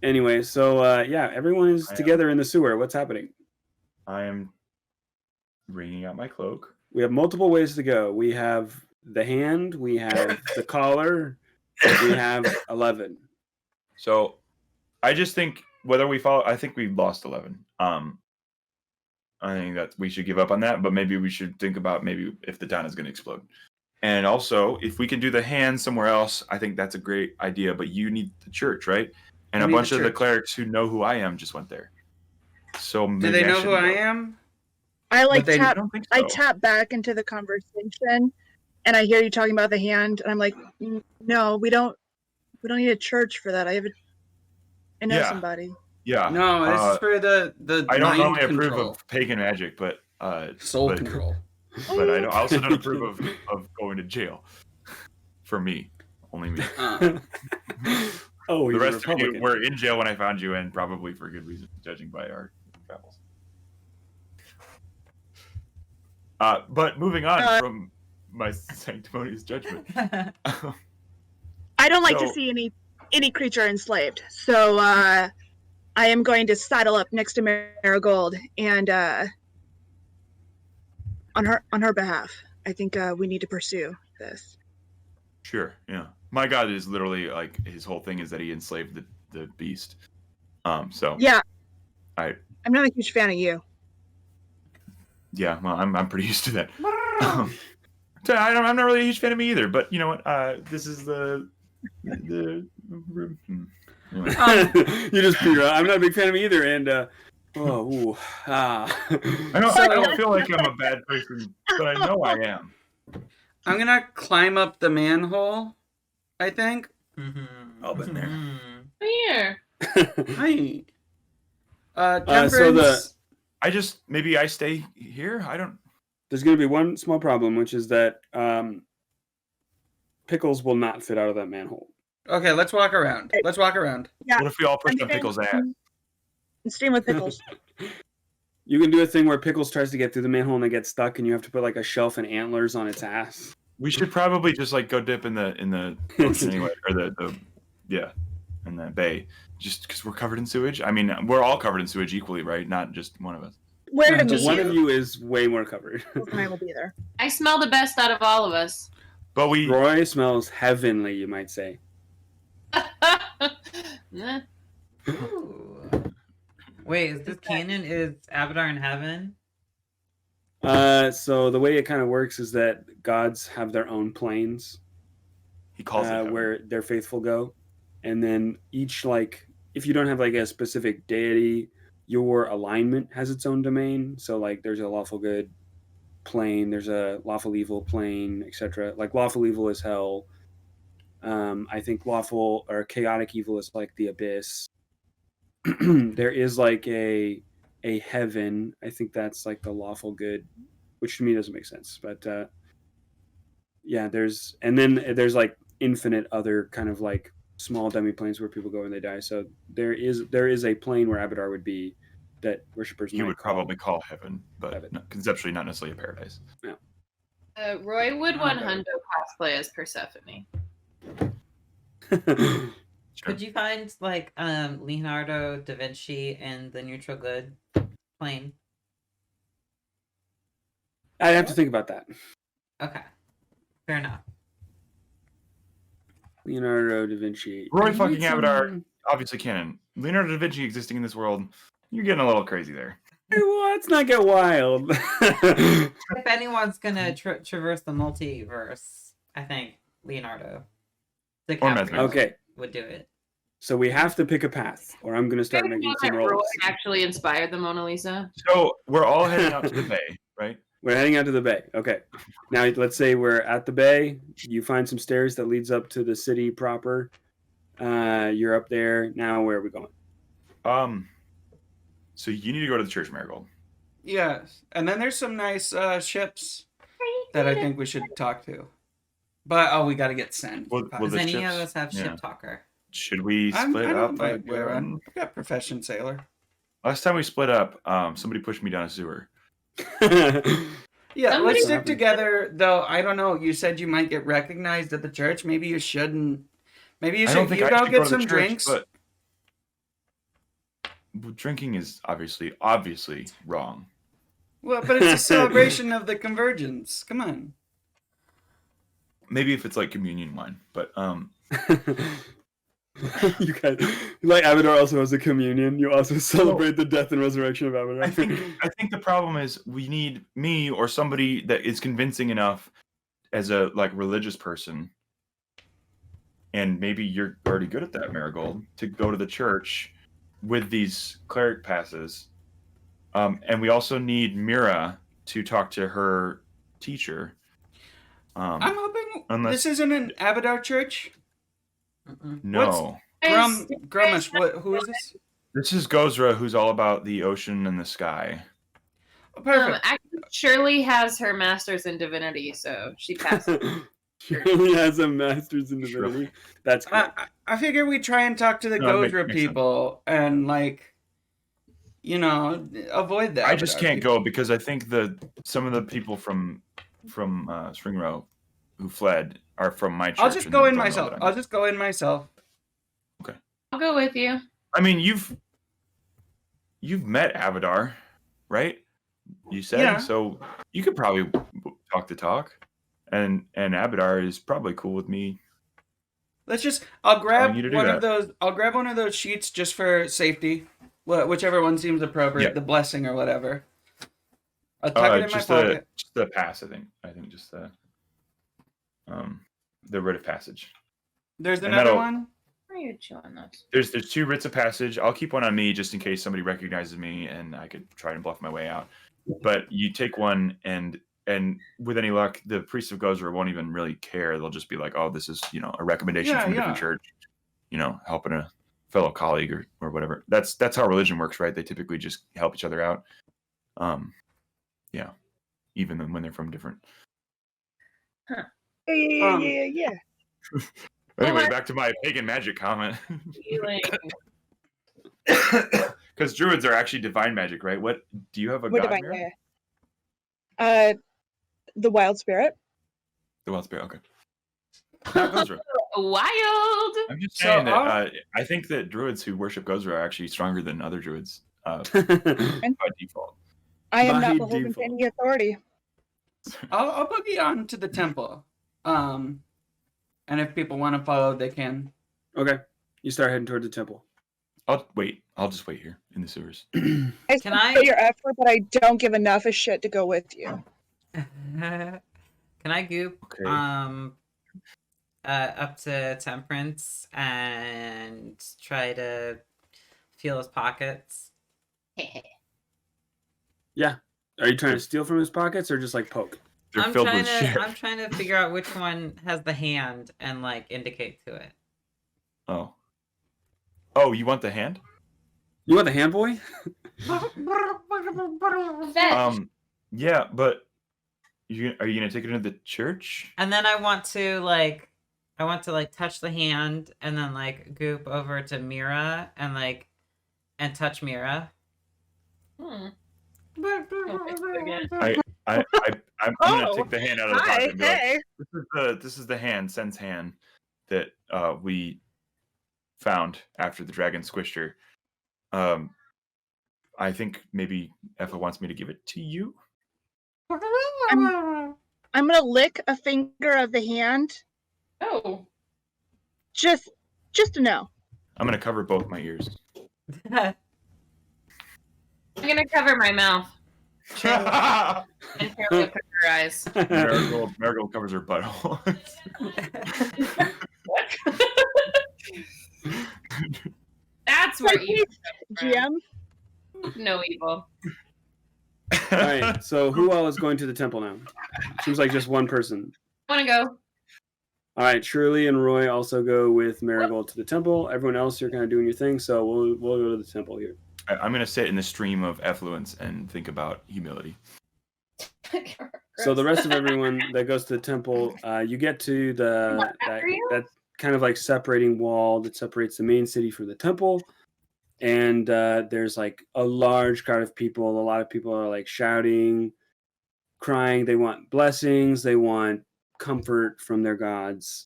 Anyway, so yeah, everyone is together in the sewer. What's happening? I am wringing out my cloak. We have multiple ways to go. We have the hand, we have the collar, we have 11. So I just think whether we follow, I think we've lost 11. I think that we should give up on that, but maybe we should think about maybe if the town is going to explode. And also, if we can do the hand somewhere else, I think that's a great idea. But you need the church, right? And a bunch of the clerics who know who I am just went there. So maybe do they know who I am? I I tap back into the conversation, and I hear you talking about the hand, and I'm like, no, we don't need a church for that. I know somebody. Yeah. No, this is for the I don't normally approve of pagan magic, but soul control. But I also don't approve of going to jail. For me, only me. Oh, the rest of you were in jail when I found you, and probably for good reason, judging by our travels. But moving on from my sanctimonious judgment, I don't like to see any creature enslaved, so I am going to saddle up next to Marigold and on her behalf. I think we need to pursue this. Sure, yeah. My god is literally like his whole thing is that he enslaved the beast. So yeah, I'm not a huge fan of you. Yeah, well, I'm pretty used to that. I'm not really a huge fan of me either. But you know what? This is the. Anyway. You just figure out I'm not a big fan of me either, and I don't feel like I'm a bad person, but I know I am. I'm gonna climb up the manhole. I think. I'll been there. Here. Hi. So maybe I stay here. I don't. There's going to be one small problem, which is that Pickles will not fit out of that manhole. Okay, let's walk around. Yeah. What if we all push on Pickles' ass? Staying with Pickles. You can do a thing where Pickles tries to get through the manhole and they get stuck, and you have to put like a shelf and antlers on its ass. We should probably just like go dip in the ocean anyway, or in the bay, just because we're covered in sewage. I mean, we're all covered in sewage equally, right? Not just one of us. Where to meet one of you is way more covered. I will be there. I smell the best out of all of us. But Roy smells heavenly, you might say. Wait, is this canon? Is Abadar in heaven? So the way it kind of works is that gods have their own planes. He calls it where their faithful go, and then each if you don't have like a specific deity, your alignment has its own domain. So like there's a lawful good plane, there's a lawful evil plane, etc. Like lawful evil is hell. I think lawful or chaotic evil is like the abyss. There is like a heaven. I think that's like the lawful good, which to me doesn't make sense. But yeah, there's like infinite other kind of like small demi-planes where people go when they die. So there is a plane where Abadar would be that worshippers would probably call heaven, but heaven. Conceptually not necessarily a paradise. Yeah. Roy would want Hundo cosplay as Persephone. Sure. Could you find like Leonardo da Vinci and the neutral good plane? I'd have to think about that. Okay, fair enough. Leonardo da Vinci. Roy fucking Abadar, obviously canon. Leonardo da Vinci existing in this world, you're getting a little crazy there. Well, let's not get wild. If anyone's gonna traverse the multiverse, I think Leonardo okay. would do it. So we have to pick a path, or I'm going to start making some rolls. Roy actually inspired the Mona Lisa. So we're all heading out to the bay, right? We're heading out to the bay. Okay. Now let's say we're at the bay. You find some stairs that leads up to the city proper. You're up there. Now where are we going? So you need to go to the church, Marigold. Yes, and then there's some nice ships that I think we should talk to. But we got to get sent. Does any of us have ship talker? Should we split up? I've got profession sailor. Last time we split up, somebody pushed me down a sewer. Yeah, let's stick together. Though I don't know. You said you might get recognized at the church. Maybe you shouldn't. Maybe you should. You go get some drinks. drinking is obviously wrong. Well, but it's a celebration of the convergence. Come on. Maybe if it's like communion wine, but You guys, like Abadar also has a communion. You also celebrate the death and resurrection of Abadar. I think the problem is we need me or somebody that is convincing enough as a like religious person, and maybe you're already good at that, Marigold, to go to the church with these cleric passes. And we also need Mira to talk to her teacher. I'm hoping this isn't an Abadar church. No. Grumish, who is this? This is Gozra, who's all about the ocean and the sky. Oh, perfect. Actually, Shirley has her master's in divinity, so she passed. Shirley has a master's in divinity. That's cool. I figure we try and talk to the Gozra people and like, avoid that. I just can't go because I think some of the people from Spring Row who fled are from my church. I'll just go in myself. Okay. I'll go with you. I mean, you've met Abadar, right? You said Yeah. So. You could probably talk the talk, and Abadar is probably cool with me. I'll grab one of those sheets just for safety, whichever one seems appropriate, the blessing or whatever. I'll tuck it in my pocket. Just the pass, I think just the writ of passage. There's another one. Where are you chewing those? There's 2 writs of passage. I'll keep one on me just in case somebody recognizes me and I could try and bluff my way out. But you take one and with any luck, the priest of Gozra won't even really care. They'll just be like, "Oh, this is a recommendation from a different church, helping a fellow colleague or whatever." That's how religion works, right? They typically just help each other out. Yeah, even when they're from different. Huh. Yeah. Anyway, back to my pagan magic comment. Because druids are actually divine magic, right? What do you have a god? Mira? The wild spirit. The wild spirit. Okay. Not Gozra. Wild. I'm just saying that I think that druids who worship Gozra are actually stronger than other druids by default. I am not beholden to any authority. I'll boogie on to the temple. And if people want to follow, they can. Okay. You start heading toward the temple. I'll wait. I'll just wait here in the sewers. Can I put your effort, but I don't give enough of shit to go with you. Can I goop up to Temperance and try to feel his pockets? Yeah. Are you trying to steal from his pockets or just like poke? I'm trying to figure out which one has the hand and like indicate to it. Oh, you want the hand? You want the hand, boy? Yeah, but are you gonna take it into the church? And then I want to touch the hand and then like goop over to Mira and touch Mira. I'm gonna take the hand out of the pocket and be like, this is the hand, Sen's hand that we found after the dragon squished her. I think maybe Effa wants me to give it to you. I'm gonna lick a finger of the hand. Oh. Just to know. I'm gonna cover both my ears. I'm gonna cover my mouth. And Carol cover her eyes. Marigold covers her butthole. That's where evil GM. No evil. All right. So who all is going to the temple now? Seems like just one person. I want to go. All right. Shirley and Roy also go with Marigold to the temple. Everyone else, you're kind of doing your thing. So we'll go to the temple here. I'm gonna sit in the stream of effluence and think about humility. So the rest of everyone that goes to the temple, you get to that kind of like separating wall that separates the main city from the temple. And there's like a large crowd of people. A lot of people are like shouting, crying. They want blessings. They want comfort from their gods.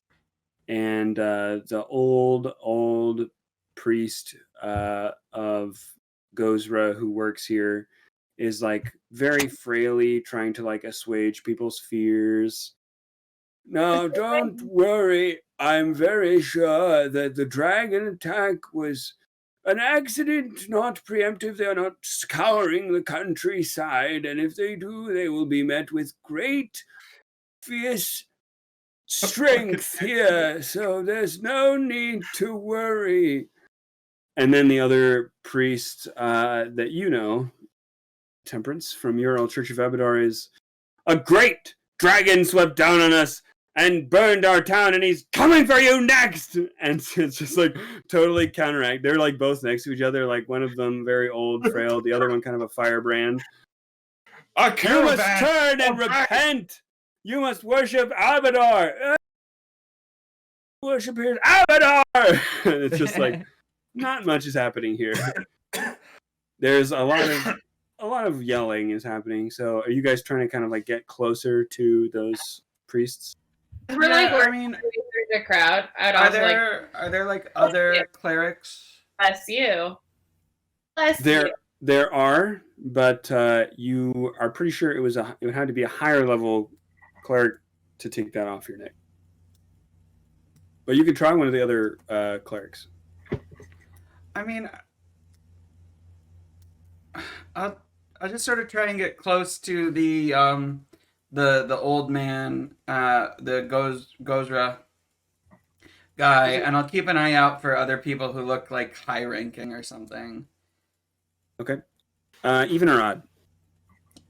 And the old priest of Gozra, who works here, is like very frailly trying to like assuage people's fears. No, don't worry. I'm very sure that the dragon attack was an accident, not preemptive. They are not scouring the countryside, and if they do, they will be met with great, fierce strength here. So there's no need to worry. And then the other priest that you know, Temperance, from your old Church of Abadar, is a great dragon swept down on us and burned our town, and he's coming for you next. And it's just like totally counteract. They're like both next to each other, like one of them very old, frail, the other one kind of a firebrand. You must turn and repent. You must worship Abadar. Worship here, Abadar. And it's just like not much is happening here. There's a lot of yelling is happening. So are you guys trying to kind of like get closer to those priests? We're like working through the crowd. Are there like other clerics? Bless you. Bless you. There are, but you are pretty sure it would have to be a higher level cleric to take that off your neck. But you could try one of the other clerics. I mean, I'll just sort of try and get close to the old man, the Gozra guy, and I'll keep an eye out for other people who look like high ranking or something. Okay. Even or odd?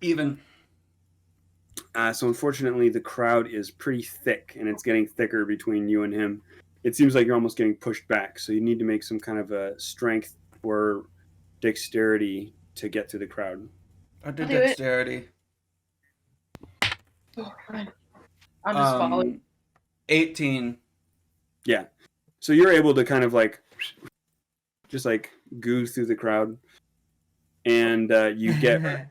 Even. So unfortunately, the crowd is pretty thick, and it's getting thicker between you and him. It seems like you're almost getting pushed back, so you need to make some kind of a strength or dexterity to get through the crowd. I did dexterity. I'm just following. 18. Yeah. So you're able to kind of like just like goose through the crowd, and you get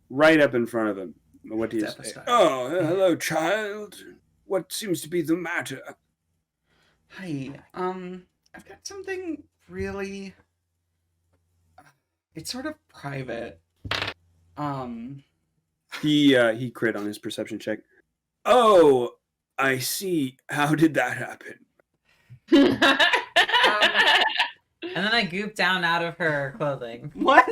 right up in front of him. What do you say? Oh, hello, child. What seems to be the matter? Hi. I've got something really. It's sort of private. He crit on his perception check. Oh, I see. How did that happen? And then I goop down out of her clothing. What?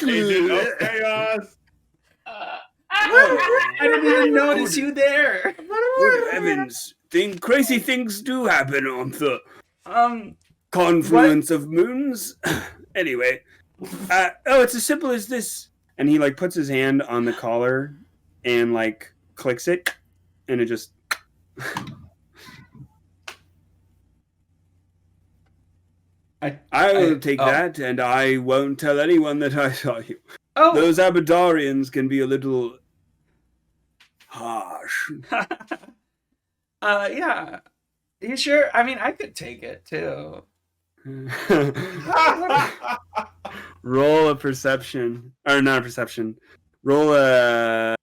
Agent of Chaos. I didn't even notice you there. Good heavens! Crazy things do happen on the confluence of moons. Anyway, it's as simple as this. And he like puts his hand on the collar and like clicks it, and it just. I will take that, and I won't tell anyone that I saw you. Oh. Those Abadarians can be a little harsh. Yeah. You sure? I mean, I could take it too. Roll a perception, or not a perception. Roll a.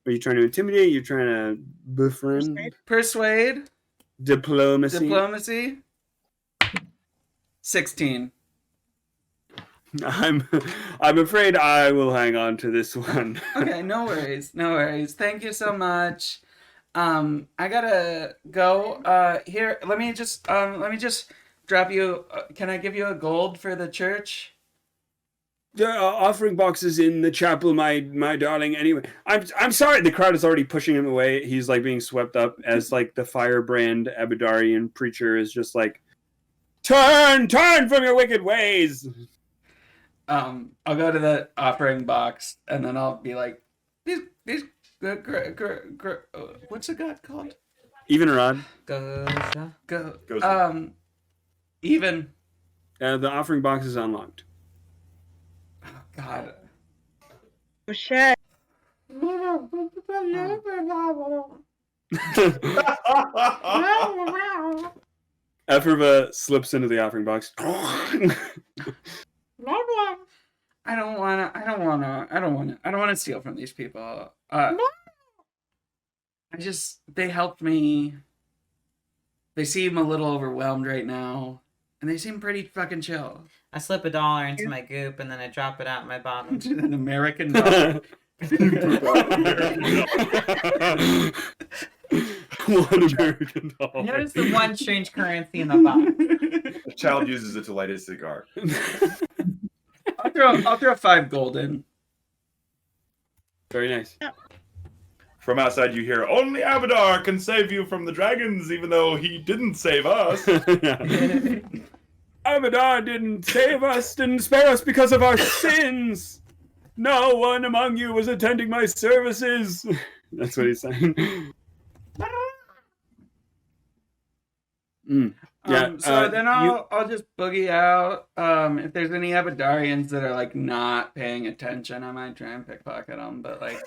Are you trying to intimidate? You're trying to befriend? Persuade. Diplomacy. 16. I'm afraid I will hang on to this one. Okay, no worries. Thank you so much. I gotta go. Here, let me just drop you. Can I give you a gold for the church? The offering boxes in the chapel, my darling. Anyway, I'm sorry. The crowd is already pushing him away. He's like being swept up as like the firebrand Abadarian preacher is just like, turn from your wicked ways. I'll go to the offering box and then I'll be like, these what's the god called? Even or odd? Even. The offering box is unlocked. Oh God. Oh shit. Effa slips into the offering box. I don't wanna steal from these people. They helped me. They seem a little overwhelmed right now, And they seem pretty fucking chill. I slip $1 into my goop and then I drop it out in my bottom. An American dog. One American dollar. Notice the one strange currency in the bottom. The child uses it to light his cigar. I'll throw 5 gold in. Very nice. From outside, you hear, "Only Abadar can save you from the dragons, even though he didn't save us." Abadar didn't save us, didn't spare us because of our sins. No one among you was attending my services. That's what he's saying. Yeah. So then I'll just boogie out. If there's any Abadarians that are like not paying attention, I might try and pickpocket them, but like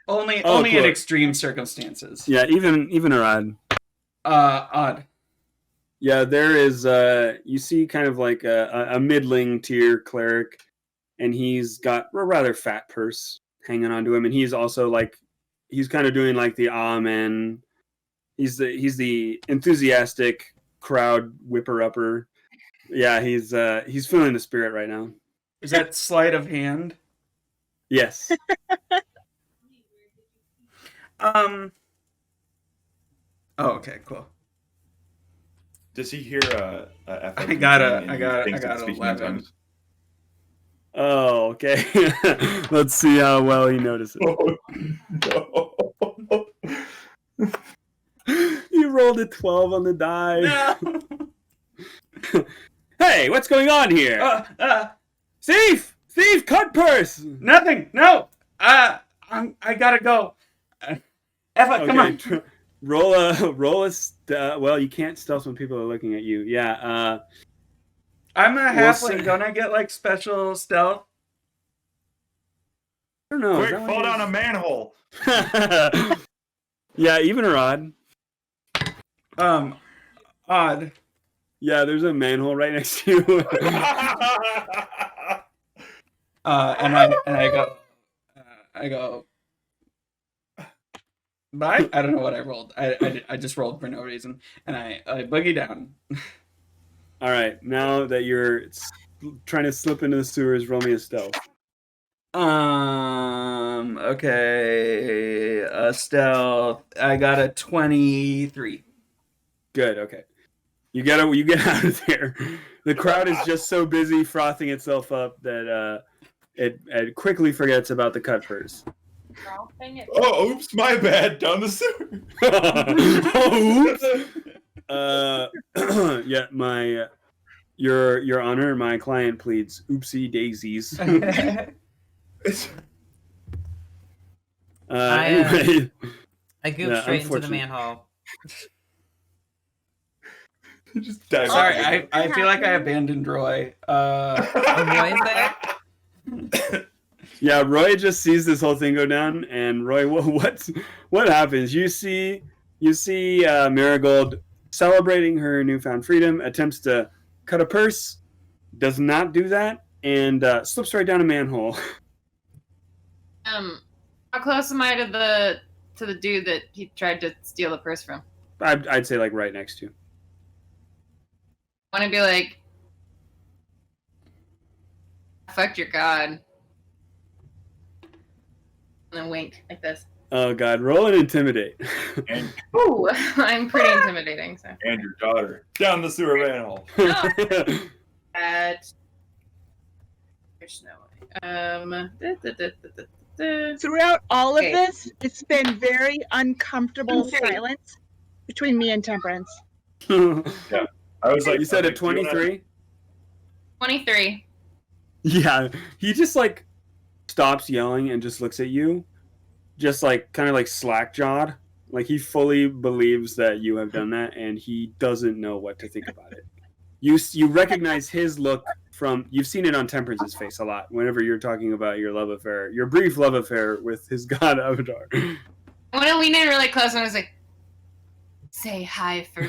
only cool. in extreme circumstances. Yeah, even Arad. Odd. Yeah, there is. You see, kind of like a middling tier cleric, and he's got a rather fat purse hanging onto him, and he's also like, he's kind of doing like the amen. He's the enthusiastic crowd whipper upper. Yeah, he's feeling the spirit right now. Is that sleight of hand? Yes. Oh, okay, cool. Does he hear Effa? I got 11. Oh, okay. Let's see how well he notices. Oh, no. You rolled a 12 on the die. No. Hey, what's going on here? Thief! Thief, cut purse! Nothing. No. I gotta go. Effa, come on. Roll a well, you can't stealth when people are looking at you. Yeah. I'm a halfling. Don't I get like special stealth? I don't know. Quick, fall down a manhole. Yeah, even Rod. Odd. Yeah, there's a manhole right next to you. And I go. Bye. I don't know what I rolled. I just rolled for no reason, and I boogie down. All right, now that you're trying to slip into the sewers, roll me a stealth. Okay. Stealth. I got a 23. Good. Okay. You get out of there. The crowd is just so busy frothing itself up that it quickly forgets about the cut purse. Oh, oops, my bad. Down the sewer. Oh, oops. Yeah, your honor, my client pleads. Oopsie daisies. Anyway, I goop straight into the manhole. Just dive. Sorry, I feel like I abandoned Roy. Roy's there? Yeah, Roy just sees this whole thing go down, and Roy, what happens? You see Marigold celebrating her newfound freedom, attempts to cut a purse, does not do that, and slips right down a manhole. How close am I to the dude that he tried to steal the purse from? I'd say like right next to you. I want to be like, I fucked your god. And then wink like this. Oh god, roll and intimidate. Ooh, I'm pretty intimidating. So. And your daughter down the sewer manhole. No. There's no way. Throughout all of this, it's been very uncomfortable silence between me and Temperance. Yeah. I was like, you said a 23? 23. Yeah, he just like stops yelling and just looks at you, just like kind of like slack-jawed. Like he fully believes that you have done that, and he doesn't know what to think about it. You recognize his look from, you've seen it on Temperance's face a lot whenever you're talking about your love affair, your brief love affair with his god Avatar. I want to lean in really close and I was like, say hi for me.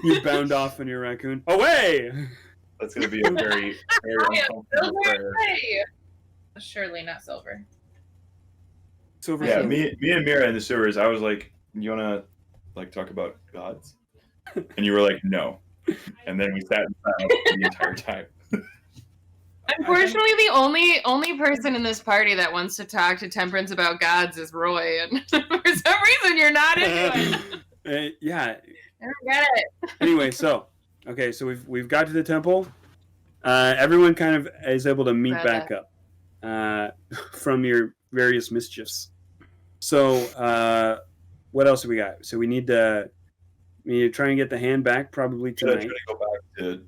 You bound off on your raccoon. Away! That's going to be a very, very uncomfortable prayer. Surely not silver. Silver. Yeah, me and Mira in the sewers, I was like, you wanna like talk about gods? And you were like, no. And then we sat in silence the entire time. Unfortunately, the only person in this party that wants to talk to Temperance about gods is Roy, and for some reason you're not into it. Yeah. I don't get it. Anyway, so we've got to the temple. Everyone kind of is able to meet back up from your various mischiefs. So what else do we got? So we need to try and get the hand back probably tonight. Try to go back to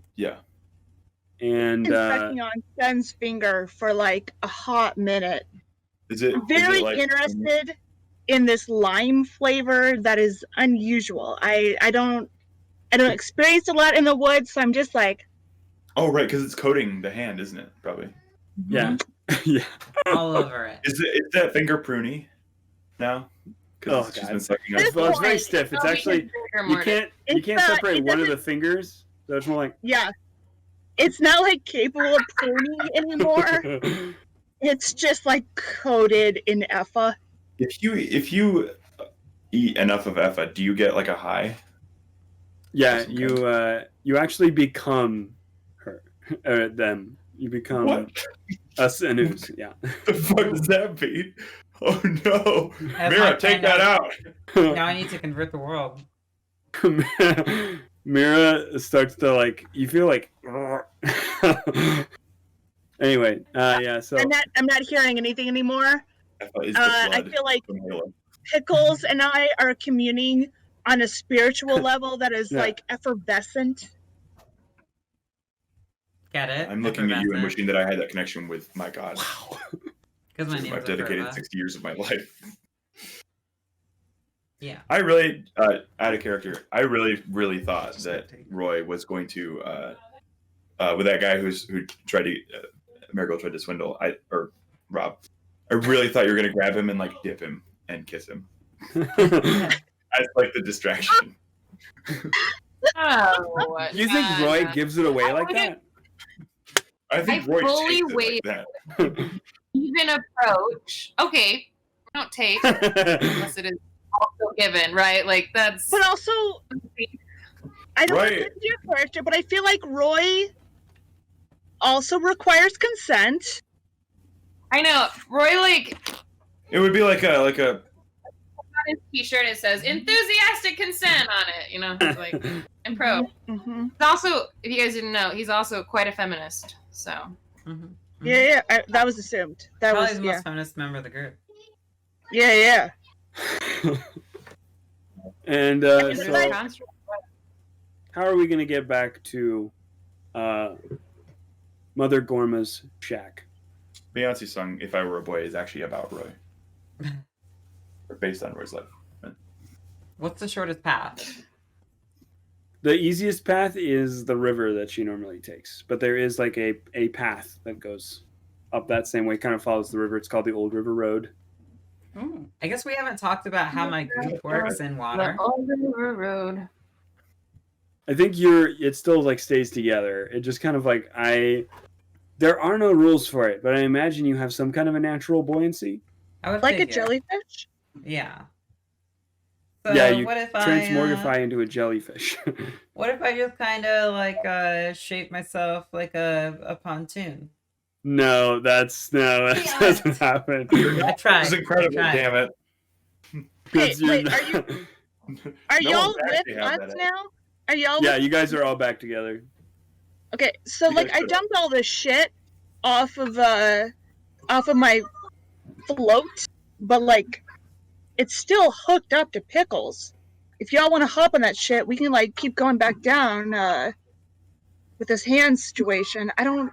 And sucking on Sen's finger for like a hot minute. I'm very interested in this lime flavor that is unusual. I don't experience a lot in the woods, so I'm just like. Oh right, because it's coating the hand, isn't it? Probably. Yeah. Yeah. All over it. Is that finger pruny now? Oh, she's been sucking on well, it's very stiff. It's actually you can't separate one of the fingers. So it's more like it's not like capable of pruning anymore. It's just like coated in Effa. If you eat enough of Effa, do you get like a high? Yeah, you actually become her them. You become us and us. Yeah. The fuck does that mean? Oh no, Mira, take that out. Now I need to convert the world. Mira starts to like. You feel like. Anyway, yeah. So I'm not hearing anything anymore. I feel like Mira. Pickles and I are communing on a spiritual level that is like effervescent. Get it? I'm looking at you and wishing that I had that connection with my God. Wow. Because my name's I've dedicated Effa. 60 years of my life. Yeah. I really, out of character, I really thought that Roy was going to, with that guy who tried to, Marigold tried to swindle, or Rob. I really thought you were going to grab him and like dip him and kiss him. As like the distraction. Oh, you think Roy gives it away like that? I think Roy fully takes it wait. like that. Even approach. Okay, don't take unless it is also given, right? Like that's. But also, I don't know if it's your character, but I feel like Roy also requires consent. I know Roy. Like it would be like a. On his T-shirt, it says "enthusiastic consent" on it. You know, like and pro. Mm-hmm. He's also, if you guys didn't know, he's also quite a feminist. So. Mm-hmm. Yeah, that was assumed. That Probably was the most feminist member of the group. Yeah. And so, how are we going to get back to Mother Gorma's shack? Beyonce's song "If I Were a Boy" is actually about Roy, or based on Roy's life. What's the shortest path? The easiest path is the river that she normally takes, but there is like a path that goes up that same way, kind of follows the river. It's called the Old River Road. I guess we haven't talked about how my goop works in water. The Old River Road. I think it still like stays together. It just kind of like there are no rules for it, but I imagine you have some kind of a natural buoyancy. I would like figure. a jellyfish? Yeah. So yeah, you what if transmortify into a jellyfish. What if I just kind of like shape myself like a pontoon? No, that doesn't happen. I tried. This is incredible, damn it. Wait, are y'all with us now? Are y'all? Yeah, you guys are all back together. Okay, so like I dumped all this shit off of my float, but like it's still hooked up to Pickles. If y'all want to hop on that shit, we can like keep going back down with this hand situation. I'm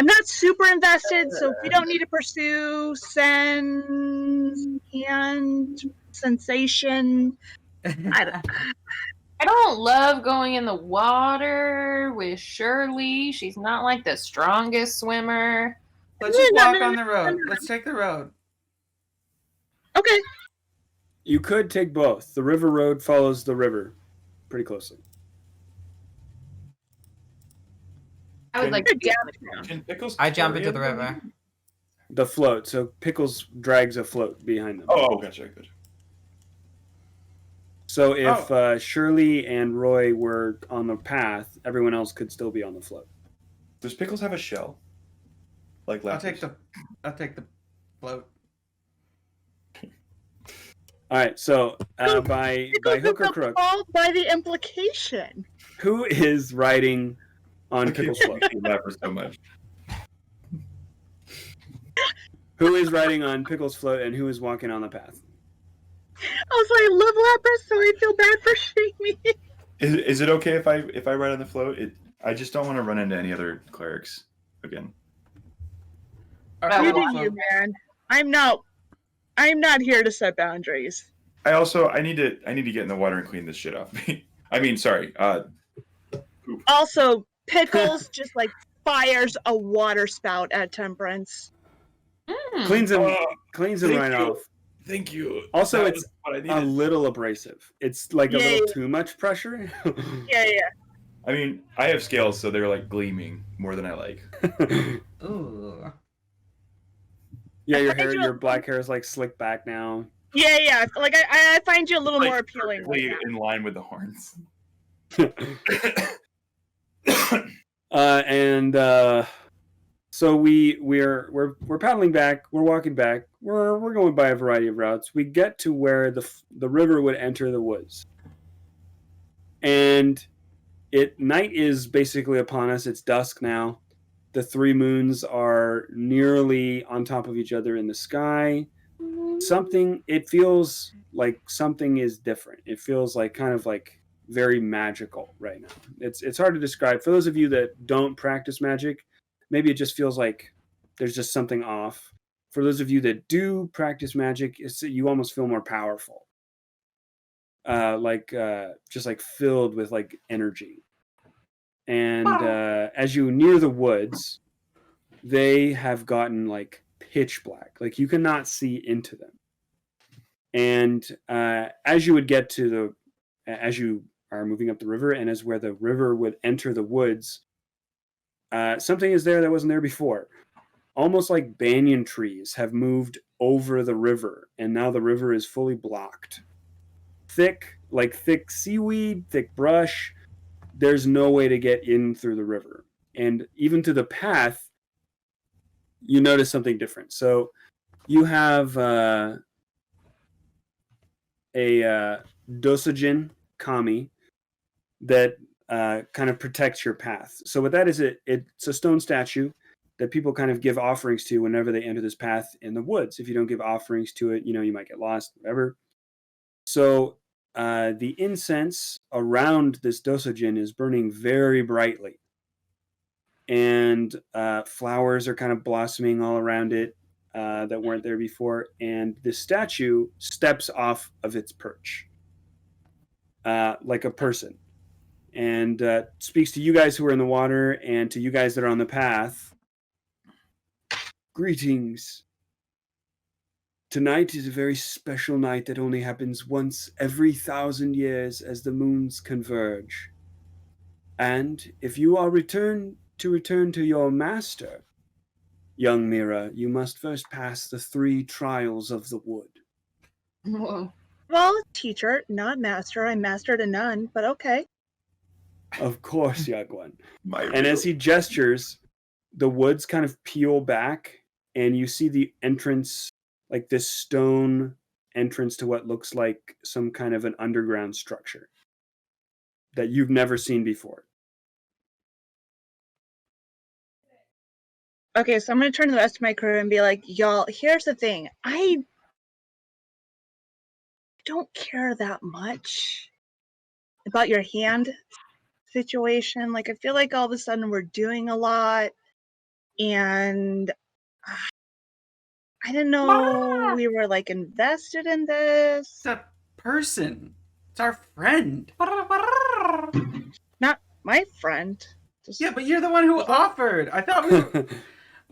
not super invested, so if we don't need to pursue Sen's hand sensation, I don't love going in the water with Shirley. She's not like the strongest swimmer. Let's just walk on the road. Let's take the road. Okay. You could take both. The river road follows the river pretty closely. I would like to I jump into the river. The float. So Pickles drags a float behind them. Oh, gotcha. So if Shirley and Roy were on the path, everyone else could still be on the float. Does Pickles have a shell? Like I'll Lapras? take the float. All right, so by hook or crook, by the implication. who is riding on Pickles' float? Lapras so much. Who is riding on Pickles' float and who is walking on the path? Also, I love Lapras, so I feel bad for shitting me. Is it okay if I ride on the float? I just don't want to run into any other clerics again. You do you, man. I'm not here to set boundaries. I need to get in the water and clean this shit off. I mean, sorry. Also, Pickles just like fires a water spout at Temperance. Cleans him right off. Thank you. Also, it's a little abrasive. It's like a little too much pressure. Yeah. I mean, I have scales, so they're like gleaming more than I like. Ooh. Yeah, your black hair is like slicked back now. Yeah. Like I find you a little more appealing. Right in line with the horns. So we're paddling back. We're walking back. We're going by a variety of routes. We get to where the river would enter the woods, and night is basically upon us. It's dusk now. The three moons are nearly on top of each other in the sky. It feels like something is different. It feels like kind of like very magical right now. It's hard to describe. For those of you that don't practice magic, maybe it just feels like there's just something off. For those of you that do practice magic, you almost feel more powerful. Just like filled with like energy. And as you near the woods, they have gotten like pitch black. Like you cannot see into them. And as you would get to as you are moving up the river, and as where the river would enter the woods, something is there that wasn't there before. Almost like banyan trees have moved over the river, and now the river is fully blocked. Thick seaweed, thick brush. There's no way to get in through the river. And even to the path, you notice something different. So you have a Dosajin Kami that kind of protects your path. So what that is, it's a stone statue that people kind of give offerings to whenever they enter this path in the woods. If you don't give offerings to it, you might get lost, whatever. So the incense around this Dosajin is burning very brightly. And flowers are kind of blossoming all around it that weren't there before. And the statue steps off of its perch like a person. And speaks to you guys who are in the water and to you guys that are on the path. Greetings. Tonight is a very special night that only happens once every 1,000 years as the moons converge. And if you are return to your master, young Mira, you must first pass the 3 trials of the wood. Whoa. Well, teacher, not master. I'm master to none, but okay. Of course, young one. And as he gestures, the woods kind of peel back, and you see the entrance, like this stone entrance to what looks like some kind of an underground structure that you've never seen before. Okay, so I'm going to turn to the rest of my crew and be like, y'all, here's the thing. I don't care that much about your hand situation. Like, I feel like all of a sudden we're doing a lot, and I didn't know we were, like, invested in this. It's a person. It's our friend. Not my friend. Yeah, but you're the one who offered. I thought we were...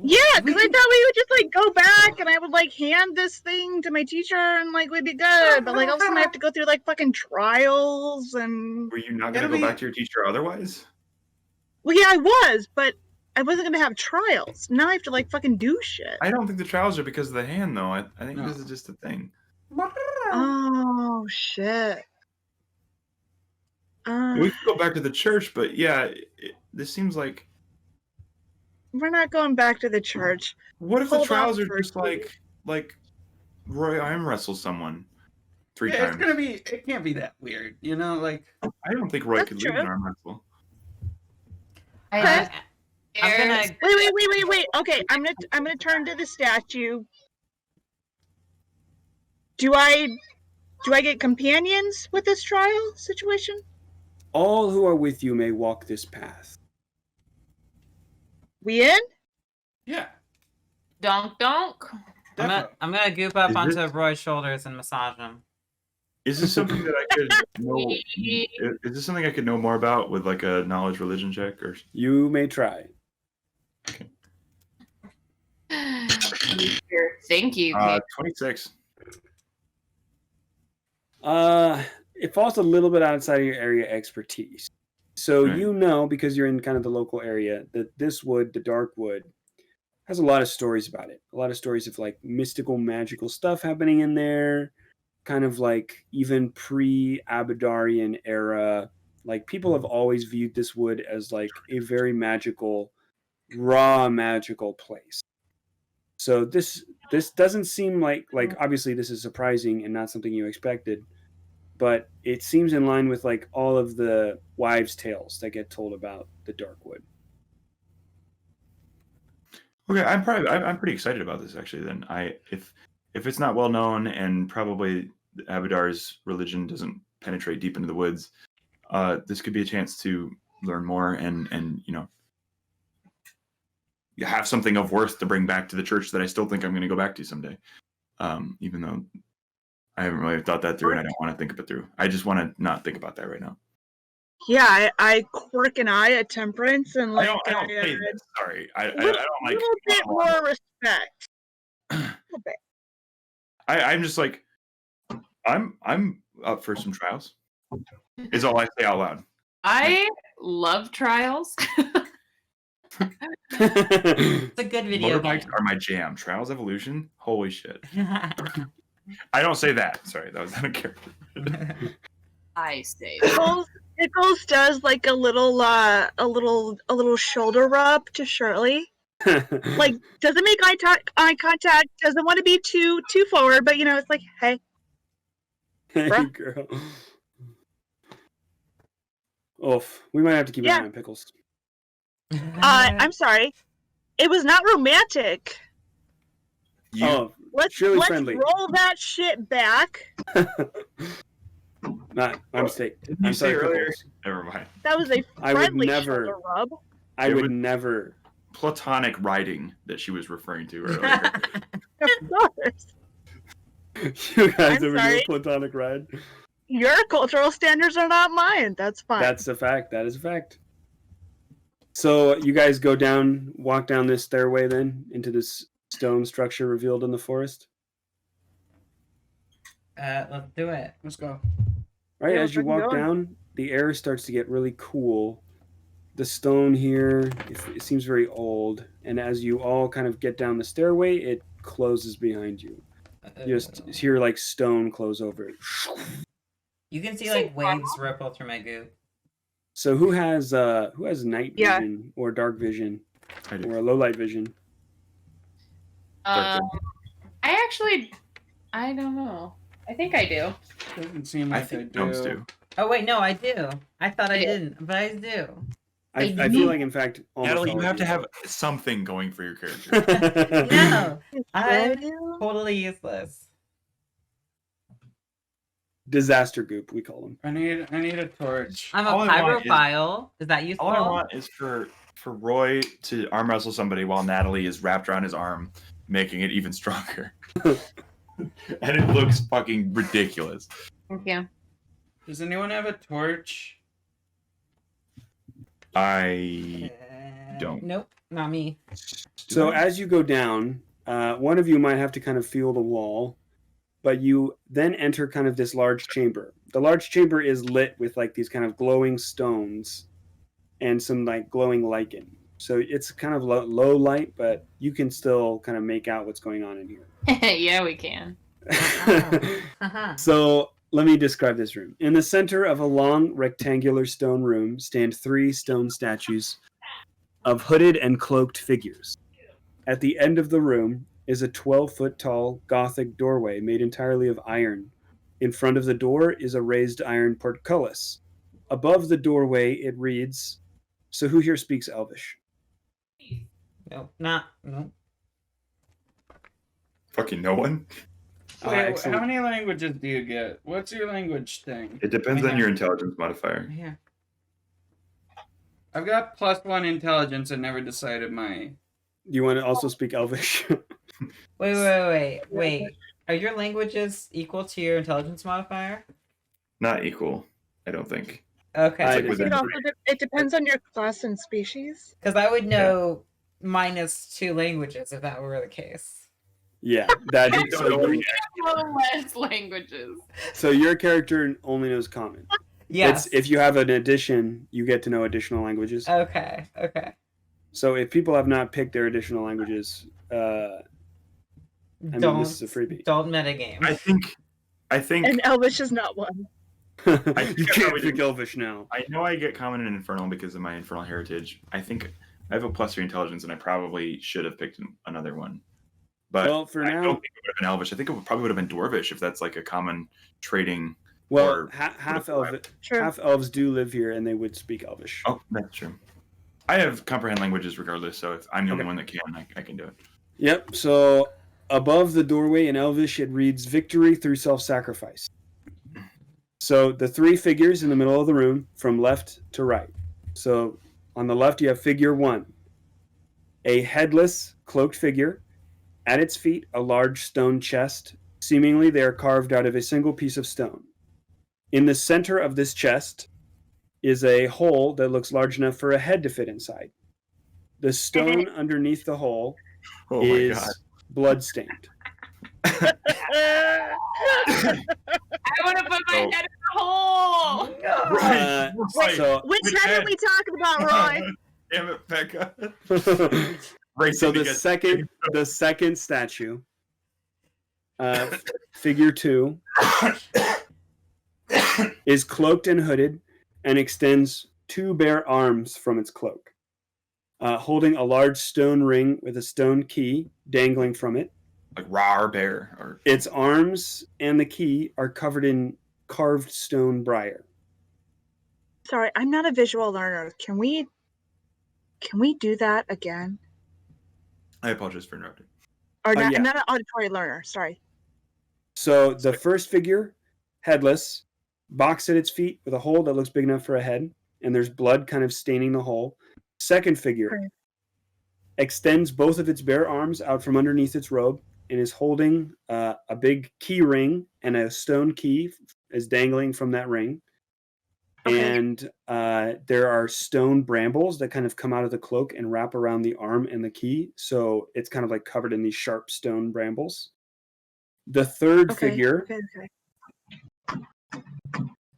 Yeah, because I thought we would just, like, go back and I would, like, hand this thing to my teacher and, like, we'd be good. But, like, all of a sudden I have to go through, like, fucking trials and... Were you not going to go back to your teacher otherwise? Well, yeah, I was, but I wasn't going to have trials. Now I have to, like, fucking do shit. I don't think the trials are because of the hand, though. I think this is just a thing. Oh, shit. We could go back to the church, but yeah, this seems like. We're not going back to the church. What if the Hold trials on are just first, like Roy arm wrestle someone 3 Yeah, times? it's gonna be. It can't be that weird, you know. Like I don't think Roy That's could lose true. an arm wrestle. I'm gonna. Wait. Okay, I'm gonna turn to the statue. Do I get companions with this trial situation? All who are with you may walk this path. We in? yeah, Donk donk. definitely. I'm gonna goop up Is onto this- Roy's shoulders and massage him. Is this something that I could know? Is this something I could know more about with like a knowledge religion check or? You may try. Thank you. 26. It falls a little bit outside of your area of expertise. So Right. you know, because you're in kind of the local area, that this wood, the dark wood, has a lot of stories about it. A lot of stories of like mystical, magical stuff happening in there. Kind of like even pre-Abadarian era. Like people have always viewed this wood as like a very magical, raw magical place. So this doesn't seem like obviously this is surprising and not something you expected, but it seems in line with like all of the wives' tales that get told about the Darkwood. Okay, I'm pretty excited about this actually. Then if it's not well known and probably Abadar's religion doesn't penetrate deep into the woods, this could be a chance to learn more and you know have something of worth to bring back to the church that I still think I'm going to go back to someday. Even though I haven't really thought that through and I don't want to think of it through. I just want to not think about that right now. Yeah, I quirk an eye at Temperance and I like don't say this. Sorry, I don't a like. little bit more respect. A little bit. I'm just like, I'm up for some trials. Is all I say out loud. I love trials. It's a good video Motorbikes game. are my jam. Trials Evolution, holy shit. I don't say that. Sorry, that was not a character. I say Nichols does like a little shoulder rub to Shirley. Like doesn't make eye contact, doesn't want to be too forward, but you know, it's like, hey. Hey, Bruh. girl. Oof. We might have to keep an eye on Pickles. I'm sorry. It was not romantic. Oh, Let's friendly. roll that shit back. Not my mistake. Didn't you I'm say sorry, earlier? Pickles. Never mind. That was a I would friendly never- shoulder rub. I It would was- never. Platonic writing that she was referring to earlier. Of course. You guys I'm ever do sorry. a platonic ride? Your cultural standards are not mine. That's fine. That's a fact. That is a fact. So you guys walk down this stairway then into this stone structure revealed in the forest. Let's do it. Let's go. Right, Yeah, as you fucking walk going. down, the air starts to get really cool. The stone here, it seems very old. And as you all kind of get down the stairway, it closes behind you. You just hear like stone close over it. You can see like waves ripple through my goop. So who has night Yeah. vision or dark vision I do. or a low light vision? I don't know. I think I do. Doesn't seem I like I think gnomes do. do. Oh wait, no, I do. I thought I Yeah. didn't, but I do. I feel like, in fact, almost Natalie, all you of have to have something going for your character. No, I I'm do. totally useless. Disaster goop, we call them. I need a torch. I'm a All I want is- pyrophile. Is that useful? All I want is for Roy to arm wrestle somebody while Natalie is wrapped around his arm, making it even stronger. And it looks fucking ridiculous. Thank you. Does anyone have a torch? I don't. Nope, not me. So as you go down, one of you might have to kind of feel the wall, but you then enter kind of this large chamber. The large chamber is lit with like these kind of glowing stones and some like glowing lichen. So it's kind of low light, but you can still kind of make out what's going on in here. Yeah, we can. Uh-huh. So let me describe this room. In the center of a long rectangular stone room stand 3 stone statues of hooded and cloaked figures. At the end of the room is a 12-foot tall Gothic doorway made entirely of iron. In front of the door is a raised iron portcullis. Above the doorway it reads, so who here speaks Elvish? No. Fucking no one. Wait, Excellent. how many languages do you get? What's your language thing? It depends on your intelligence modifier. Here. I've got +1 intelligence and never decided my. Do you want to also speak Elvish? Wait. Are your languages equal to your intelligence modifier? Not equal, I don't think. Okay. It's like within It depends on your class and species. Because I would know -2 languages if that were the case. Yeah, that. Less languages. So your character only knows common. Yes. If you have an addition, you get to know additional languages. Okay. So if people have not picked their additional languages, I mean, this is a freebie. Don't metagame. I think And Elvish is not one. You I can't would- pick Elvish now. I know I get common and infernal because of my infernal heritage. I think I have a +3 intelligence, and I probably should have picked another one. But Well, for I now, don't think it would have been Elvish. I think it probably would have been Dwarvish if that's like a common trading. well, or- half True. elves do live here, and they would speak Elvish. Oh, that's true. I have comprehend languages regardless, so if I'm the only Okay. one that can, I can do it. Yep. So above the doorway in Elvish, it reads "Victory through self-sacrifice." So the 3 figures in the middle of the room, from left to right. So on the left, you have figure 1, a headless, cloaked figure. At its feet, a large stone chest. Seemingly, they are carved out of a single piece of stone. In the center of this chest is a hole that looks large enough for a head to fit inside. The stone underneath the hole Oh my is god! blood-stained. I want to put my Oh. head in the hole. Right. Wait, So, which head are we talking about, Roy? Damn it, Becca! so the second statue, figure 2, is cloaked and hooded and extends 2 bare arms from its cloak, holding a large stone ring with a stone key dangling from it. like raw bear or Its arms and the key are covered in carved stone briar. Sorry, I'm not a visual learner. Can we do that again? I apologize for interrupting. Or not? yeah. I'm not an auditory learner. Sorry. So the first figure, headless, box at its feet with a hole that looks big enough for a head, and there's blood kind of staining the hole. Second figure Okay. extends both of its bare arms out from underneath its robe and is holding a big key ring, and a stone key is dangling from that ring. Okay. And there are stone brambles that kind of come out of the cloak and wrap around the arm and the key. So it's kind of like covered in these sharp stone brambles. The third figure. Okay.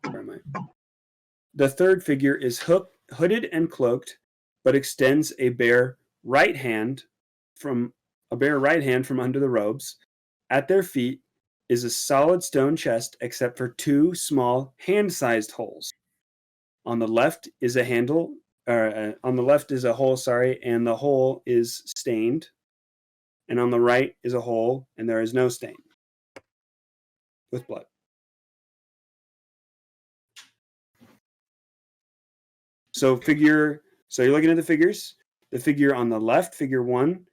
Where am I? The third figure is hooded and cloaked, but extends a bare right hand from under the robes. At their feet is a solid stone chest, except for 2 small hand-sized holes. On the left is a handle. On the left is a hole. And the hole is stained. And on the right is a hole, and there is no stain with blood. So you're looking at the figures. The figure on the left, figure 1,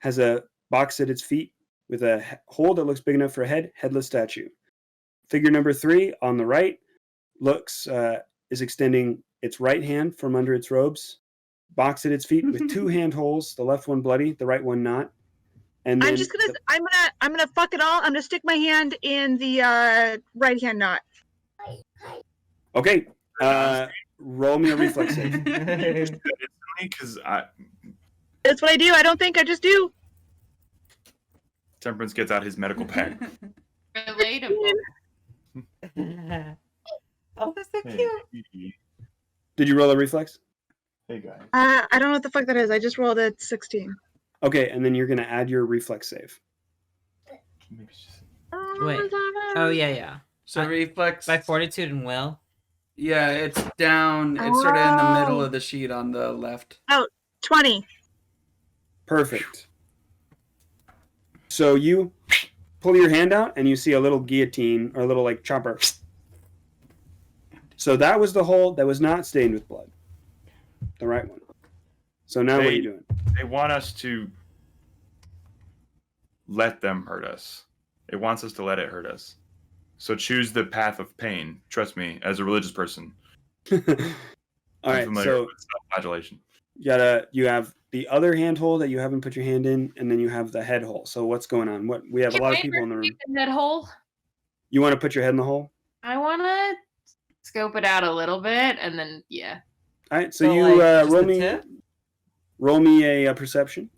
has a box at its feet with a hole that looks big enough for a headless statue. Figure number 3 on the right is extending its right hand from under its robes, box at its feet with 2 hand holes, the left one bloody, the right one not. And then I'm gonna fuck it all. I'm gonna stick my hand in the right hand knot. Okay. Roll me a reflex save. Because That's what I do. I don't think I just do. Temperance gets out his medical pack. Relatable. Oh, that's so cute. Did you roll a reflex? Hey guys. I don't know what the fuck that is. I just rolled a 16. Okay, and then you're going to add your reflex save. Wait. Oh, yeah. So reflex. By fortitude and will. Yeah, it's down. It's sort of in the middle of the sheet on the left. Oh, 20. Perfect. So you pull your hand out and you see a little guillotine or a little like chopper. So that was the hole that was not stained with blood. The right one. So now what are you doing? They want us to let them hurt us. It wants us to let it hurt us. So choose the path of pain. Trust me, as a religious person. All I'm right, familiar so with self-flagellation. you have the other hand hole that you haven't put your hand in, and then you have the head hole. So what's going on? What we have a lot of people in the room. Head hole. You want to put your head in the hole? I want to scope it out a little bit, and then yeah. All right, so you like, roll me a perception.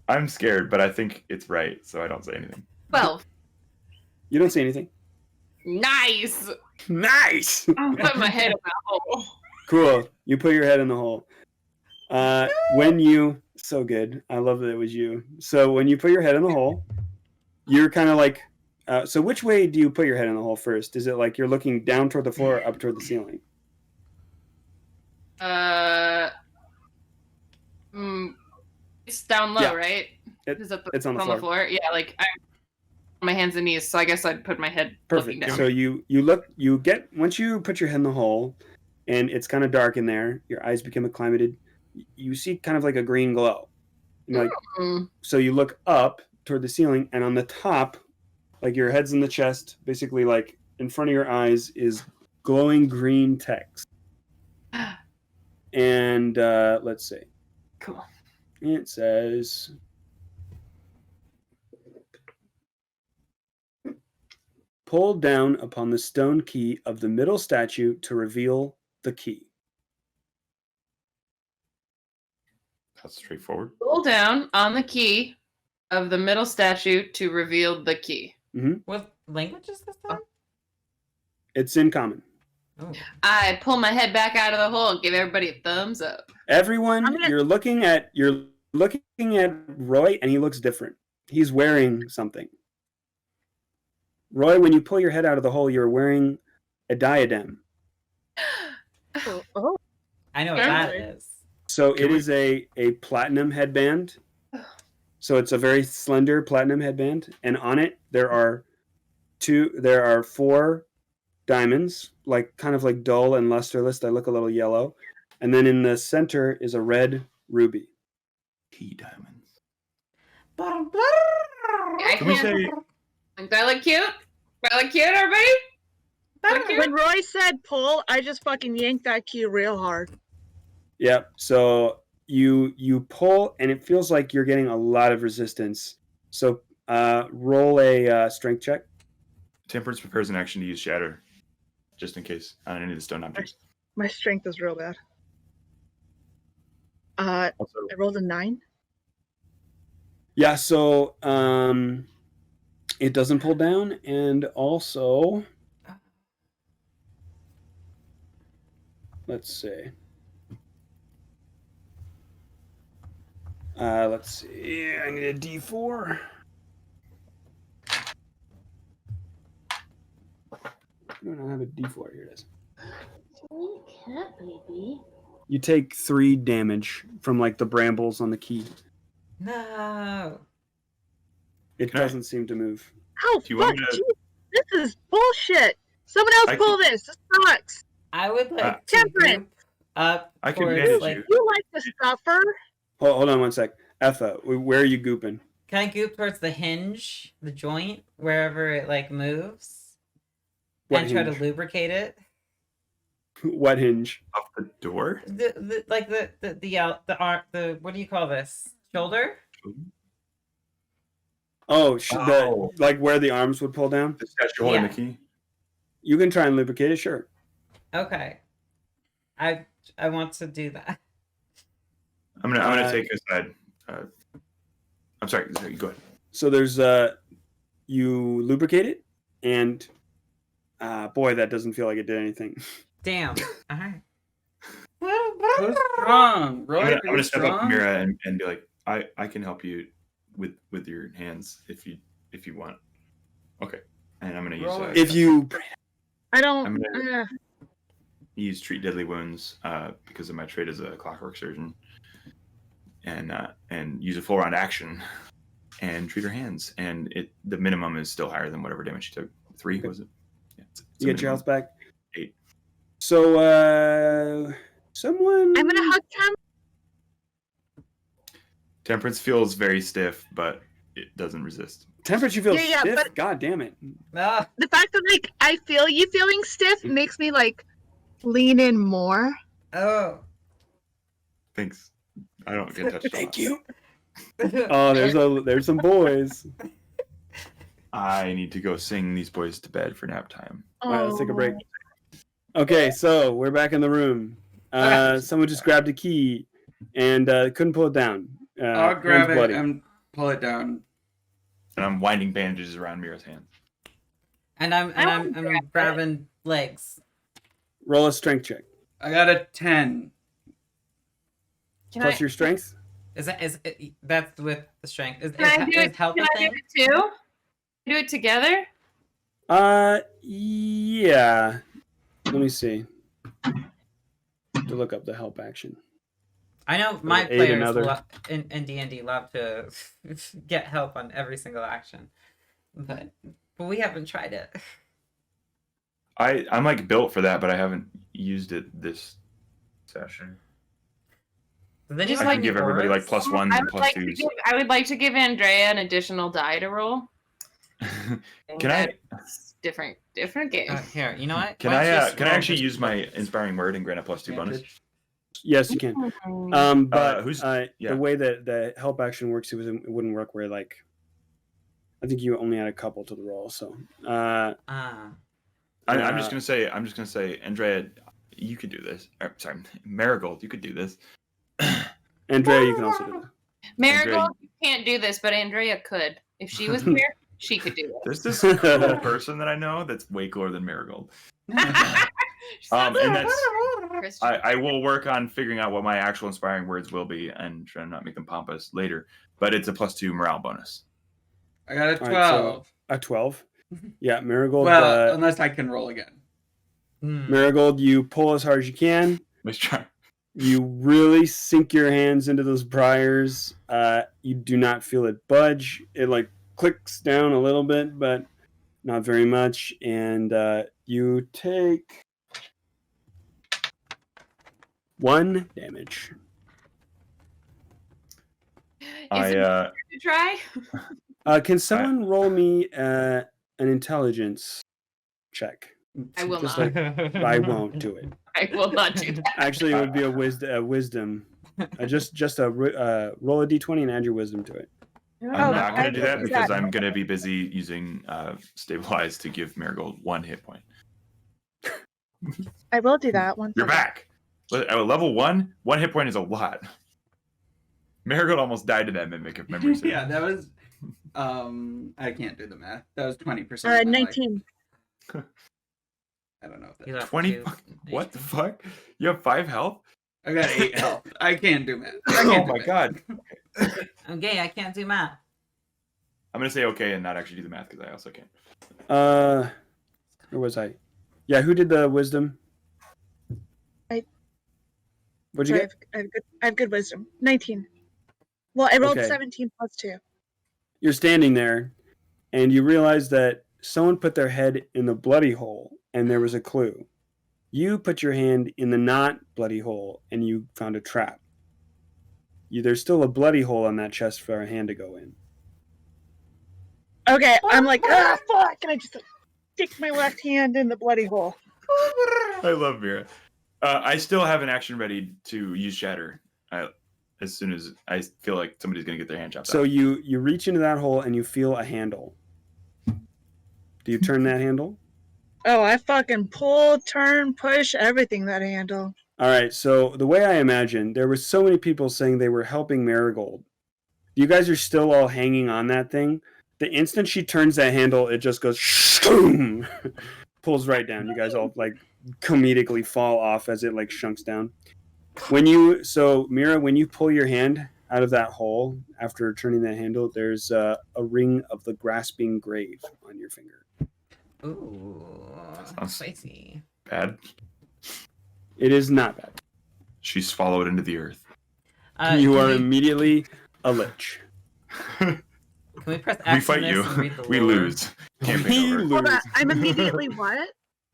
I'm scared, but I think it's right, so I don't say anything. 12. You don't say anything. Nice. Nice. I'll put my head in that hole. Cool. You put your head in the hole. When you so good. I love that it was you. So when you put your head in the hole, you're kind of like. So which way do you put your head in the hole first? Is it like you're looking down toward the floor or up toward the ceiling? It's down low, Yeah. right? It's on the floor. Yeah, like I'm on my hands and knees, so I guess I'd put my head looking Perfect. down. So once you put your head in the hole, and it's kind of dark in there, your eyes become acclimated. You see kind of like a green glow. So you look up toward the ceiling, and on the top, like your head's in the chest, basically like in front of your eyes is glowing green text. And let's see. Cool. It says, pull down upon the stone key of the middle statue to reveal the key. That's straightforward. Pull down on the key of the middle statue to reveal the key. Mm-hmm. What language is this time? It's in common. Oh. I pull my head back out of the hole and give everybody a thumbs up. Everyone, you're looking at Roy, and he looks different. He's wearing something. Roy, when you pull your head out of the hole, you're wearing a diadem. Oh. I know what that is. So it is a platinum headband. So it's a very slender platinum headband, and on it there are 4 diamonds, like kind of like dull and lusterless. They look a little yellow, and then in the center is a red ruby. Key diamonds. Can we say? Do I look cute? Do I look cute, everybody? Look cute? When Roy said pull, I just fucking yanked that key real hard. Yep. So you pull, and it feels like you're getting a lot of resistance. So roll a strength check. Temperance prepares an action to use shatter, just in case on any of the stone objects. My strength is real bad. I rolled a 9. Yeah. So it doesn't pull down, and also let's see. Let's see. I need a D4. I don't have a D4. Here it is. Cat baby. You take 3 damage from like the brambles on the key. No. It doesn't seem to move. Oh, fuck. This is bullshit. Someone else pull this. This sucks. I would like to Temperance. group up. I can towards, manage like, you. You like to suffer? Hold on one sec. Effa, where are you gooping? Can I goop towards the hinge, the joint, wherever it like moves, and try to lubricate it? What hinge? Off the door? The what do you call this? Shoulder? Oh, like where the arms would pull down? The statue holding the key? You can try and lubricate it, sure. Okay. I want to do that. I'm gonna take a side. I'm sorry. Go ahead. So there's you lubricate it, and boy, that doesn't feel like it did anything. Damn. All right. Who's strong? Roy, I'm gonna step up to Mira and be like, I can help you with your hands if you want. Okay. And I'm gonna Roll use. it. If you, I don't. I'm gonna use treat deadly wounds because of my trade as a clockwork surgeon, and use a full round action, and treat her hands. And the minimum is still higher than whatever damage she took. 3 was it? Yeah, it's you get your health back. 8. So someone. I'm gonna hug him. Temperance feels very stiff, but it doesn't resist. Temperance, you feel Yeah, stiff. but- God damn it. Ah, The fact that like I feel you feeling stiff makes me like lean in more. oh. Thanks. I don't get touched. Thank you. Oh, there's some boys. I need to go sing these boys to bed for nap time. All right, let's take a break. Okay, so we're back in the room. Someone just grabbed a key and couldn't pull it down. I'll grab hand's it bloody. and pull it down. And I'm winding bandages around Mira's hands. And I'm grabbing legs. Roll a strength check. I got a 10. Plus your strength. That's with the strength? Is health Can a I do thing? it too? Do it together? Yeah. Let me see. To look up the help action. I know my Aid players another. in D&D love to get help on every single action, but we haven't tried it. I'm like built for that, but I haven't used it this session. Then Just I can give everybody like +1s and +2s. I would like to give Andrea an additional die to roll. Can I? Different game. Here, you know what? Can Why don't you I just roll actually this- use my inspiring word and grant a +2 bonus? Yes, you can. But the yeah. way that the help action works, it wouldn't work where like. I think you only had a couple to the roll, so. Ah. I'm just gonna say, Andrea, you could do this. Sorry, Marigold, you could do this. Andrea, you can also do that. Marigold can't do this, but Andrea could. If she was here, she could do There's this cool person that I know that's way cooler than Marigold. it. And that's Christian. I will work on figuring out what my actual inspiring words will be and try to not make them pompous later. But it's a +2 morale bonus. I got a 12. All right, so a 12. Yeah, Marigold. Well, unless I can roll again. Marigold, you pull as hard as you can. Let's try. You really sink your hands into those briars. You do not feel it budge. It like clicks down a little bit, but not very much. And you take 1 damage. Is it to try? Can someone roll me an intelligence check? I will Just not. like- I won't do it. I will not do that. Actually, it would be a wisdom. Just a roll a d20 and add your wisdom to it. I'm not going to do that I- because yeah. I'm going to be busy using Stabilize to give Marigold 1 hit point. I will do that one. You're back. At level 1 hit point is a lot. Marigold almost died to that mimic if memory serves. Yeah, that was. I can't do the math. That was 20%. 19. I don't know if You that. have 20? two. What the fuck? You have 5 health? I got 8 health. I can't do math. I Oh can't do my math. god. I'm gay. I can't do math. I'm going to say okay and not actually do the math because I also can't. Where was I? Yeah, who did the wisdom? What'd you Sorry, get? I have good wisdom. 19. Well, I rolled Okay. 17 plus 2. You're standing there, and you realize that someone put their head in the bloody hole, and there was a clue. You put your hand in the not bloody hole, and you found a trap. There's still a bloody hole on that chest for a hand to go in. Okay, I'm like, fuck! And I just stick my left hand in the bloody hole. I love Mira. I still have an action ready to use Shatter as soon as I feel like somebody's going to get their hand chopped So off. you reach into that hole, and you feel a handle. Do you turn that handle? Oh, I fucking pull, turn, push, everything that handle. All right, so the way I imagine, there were so many people saying they were helping Marigold. You guys are still all hanging on that thing. The instant she turns that handle, it just goes boom, pulls right down. You guys all like comedically fall off as it like shunks down. Mira, when you pull your hand out of that hole, after turning that handle, there's a ring of the grasping grave on your finger. Ooh, Sounds spicy. bad. It is not bad. She's swallowed into the earth. You are immediately a lich. Can we press We X on fight this you. and read the We lore? lose. Campaign over. Hold on. I'm immediately what?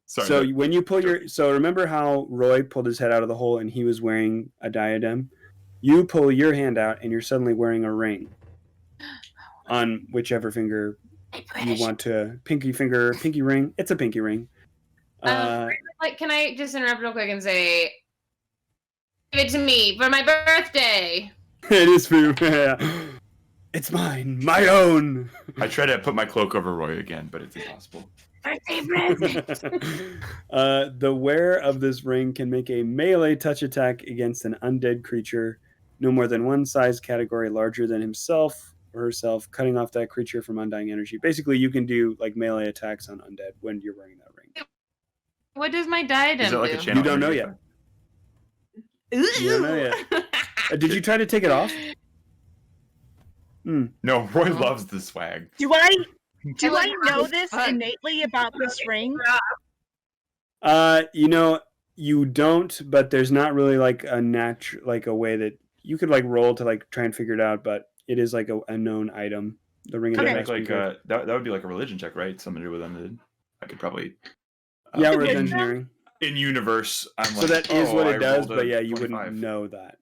Sorry. So when you pull so remember how Roy pulled his head out of the hole and he was wearing a diadem? You pull your hand out and you're suddenly wearing a ring on whichever finger you want to. Pinky ring. It's a pinky ring. Like, can I just interrupt real quick and say, give it to me for my birthday? It is for you. It's mine, my own. I try to put my cloak over Roy again, but it's impossible. Birthday present. The wearer of this ring can make a melee touch attack against an undead creature, no more than one size category larger than himself or herself, cutting off that creature from undying energy. Basically, you can do like melee attacks on undead when you're wearing that ring. What does my diadem Is it like do? a channel? You don't know yet. You don't know yet. Did you try to take it off? No, Roy loves the swag. Do I know this innately about this ring? You don't, but there's not really like a way that you could like roll to like try and figure it out, but it is like a known item. The ring of Make like that would be like a religion check, right? Something to do with undead. I could probably yeah, or engineering. In universe, I'm so like, that is what it does, but yeah, you 25. wouldn't know that.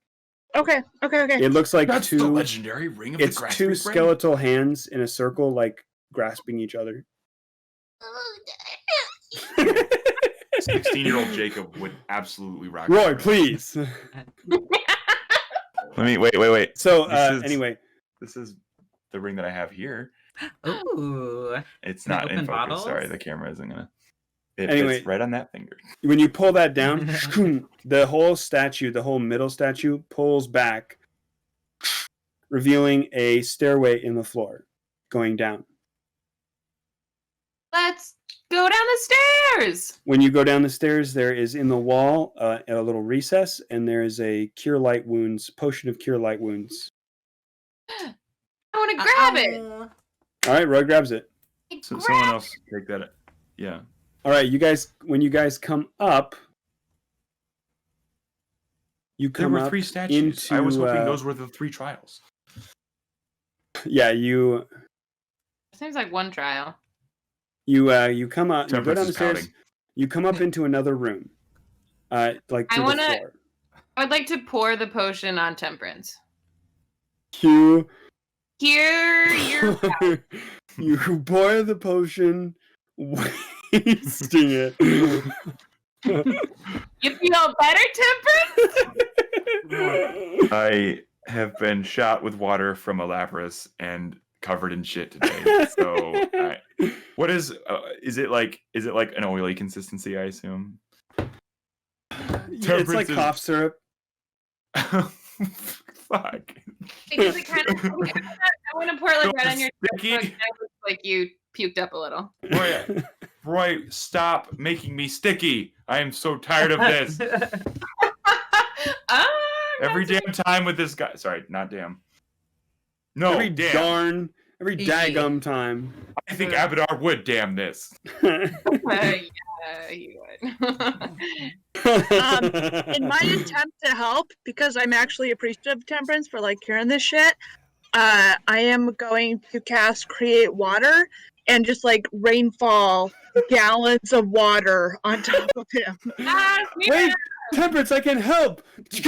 Okay. It looks like That's the legendary ring of the it's two skeletal hands in a circle, like grasping each other. 16-year-old Jacob would absolutely rock. Roy, please. Let me wait. So anyway, this is the ring that I have here. Ooh. It's not in focus. Bottles? Sorry, the camera isn't gonna. It Anyway, fits right on that finger. when you pull that down, the whole middle statue pulls back, revealing a stairway in the floor going down. Let's go down the stairs. When you go down the stairs, there is in the wall a little recess, and there is a potion of cure light wounds. I want to grab it. All right, Roy grabs it. So someone else take that. Yeah. All right, you guys. When you guys come up, There were 3 statues. I was hoping those were the 3 trials. Yeah, you. Seems like one trial. You come up. You go down the stairs. Pouting. You come up into another room. Like to the floor. I would like to pour the potion on Temperance. You pour the potion, wasting it. You feel better, Temperance? I have been shot with water from a lapras and covered in shit today. So, what is it like? Is it like an oily consistency? I assume. It's like cough syrup. Fuck. Because it kind of, I want to pour like right on your sticky. Like you puked up a little. Roy, stop making me sticky. I am so tired of this. Every damn time with this guy. Sorry, not damn. No, every daggum time. I think Abadar would damn this. Yeah, he would. In my attempt to help, because I'm actually appreciative of Temperance for like hearing this shit, I am going to cast Create Water and just like rainfall gallons of water on top of him. Wait, Temperance, I can help. Is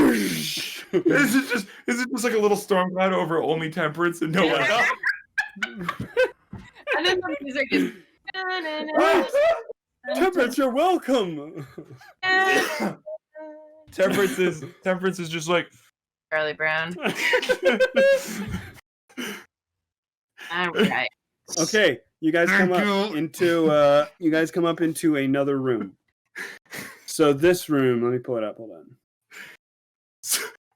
it just like a little storm cloud over only Temperance and no one else? And then the music is. Temperance, you're welcome. Temperance is just like Charlie Brown. All right. Okay, you guys come up into another room. So this room, let me pull it up. Hold on.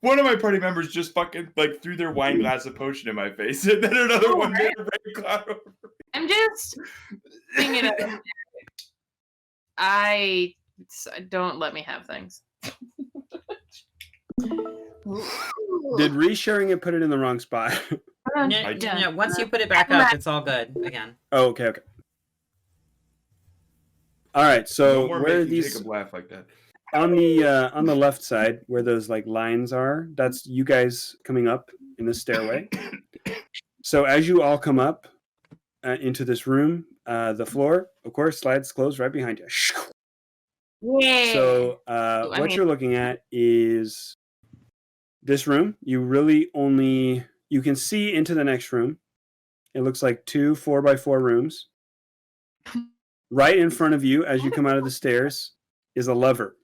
One of my party members just fucking like threw their wine glass of potion in my face, and then another one made a rain cloud over me. I'm just thinking of. Don't let me have things. Did resharing it put it in the wrong spot? No, once you put it back up, it's all good again. Oh, okay. All right, so No more where are making these Jacob laugh like that. on the left side where those like lines are? That's you guys coming up in the stairway. So as you all come up into this room, the floor, of course, slides closed right behind you. Yeah. So what you're looking at is this room. You can see into the next room. It looks like 2 4x4 rooms. Right in front of you, as you come out of the stairs, is a lever.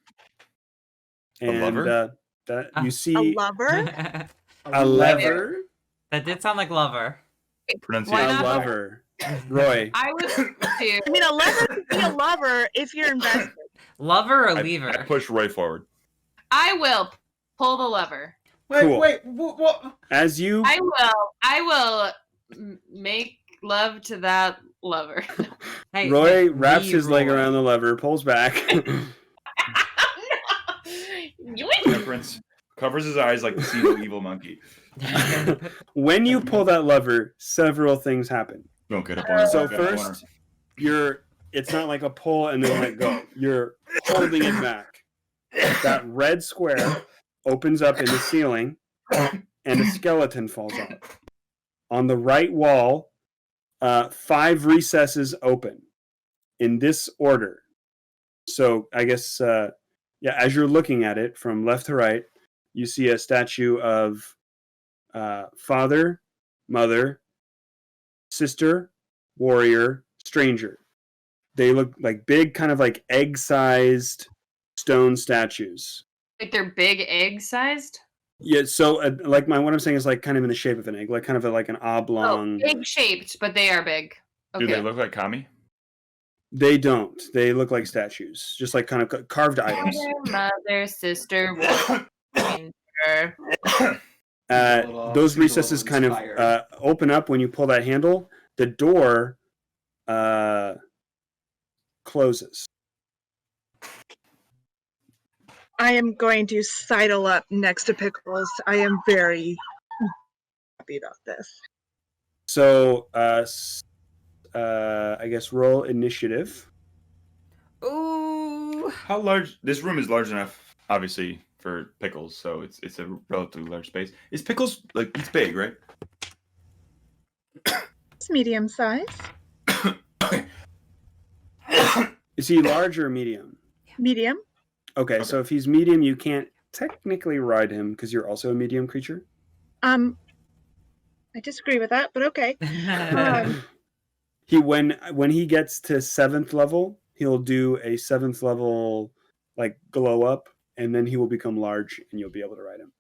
And lever? That you see A lover? a lever. That did sound like lover. Pronunciation. A lover. Roy. I would too. I mean, a lover could be a lover if you're invested. Lover or I lever? push Roy forward. I will pull the lever. Cool. What? As you I will make love to that lover. Hey, Roy hey, wraps his leg Roy. around the lever, pulls back. Temperance covers his eyes like the evil monkey. When you pull that lever, several things happen. Don't get up on So first, it's not like a pull and then let go. You're holding it back. That red square opens up in the ceiling and a skeleton falls off. On the right wall, 5 recesses open in this order. So I guess, as you're looking at it from left to right, you see a statue of father, mother, sister, warrior, stranger. They look like big, kind of like egg-sized stone statues. Like they're big egg sized? Yeah, so what I'm saying is like kind of in the shape of an egg, like kind of like an oblong. Oh, egg shaped, but they are big. Okay. Do they look like Kami? They don't. They look like statues, just like kind of carved items. Mother, sister, warrior. Those recesses kind of open up when you pull that handle. The door closes. I am going to sidle up next to Pickles. I am very happy about this. So, I guess roll initiative. Ooh. How large? This room is large enough, obviously, for Pickles, so it's a relatively large space. Is Pickles like it's big, right? It's medium size. Is he large or medium? Medium. Okay, so if he's medium, you can't technically ride him because you're also a medium creature. I disagree with that, but okay. When he gets to 7th level, he'll do a 7th level like glow up, and then he will become large, and you'll be able to ride him.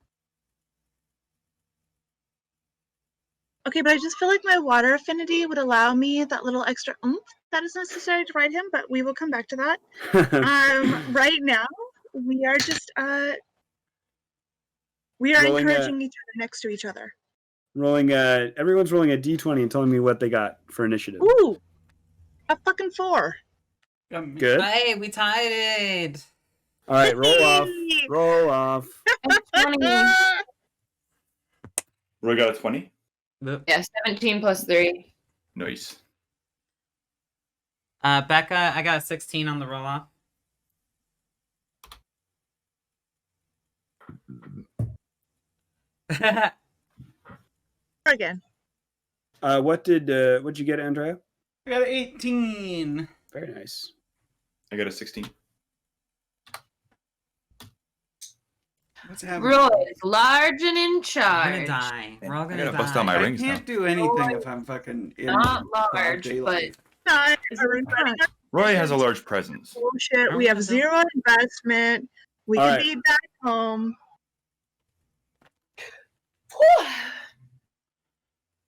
Okay, but I just feel like my water affinity would allow me that little extra oomph that is necessary to ride him, but we will come back to that. Right now, we are just encouraging each other next to each other. Everyone's rolling a d20 and telling me what they got for initiative. Ooh, a fucking 4. Good. Hey, we tied it. All right, roll off. 20. Roy got a 20. Yeah, 17 plus 3. Nice. Becca, I got a 16 on the roll off. Again. What'd you get, Andrea? I got 18. Very nice. I got a 16. What's happening? Roy is large and in We're charge. gonna die. We're all I gonna gotta die. bust out my I rings now. can't do anything if I'm fucking in Not broad large, daylight. but Roy has a large presence. Bullshit. We have 0 investment. We All can right. be back home.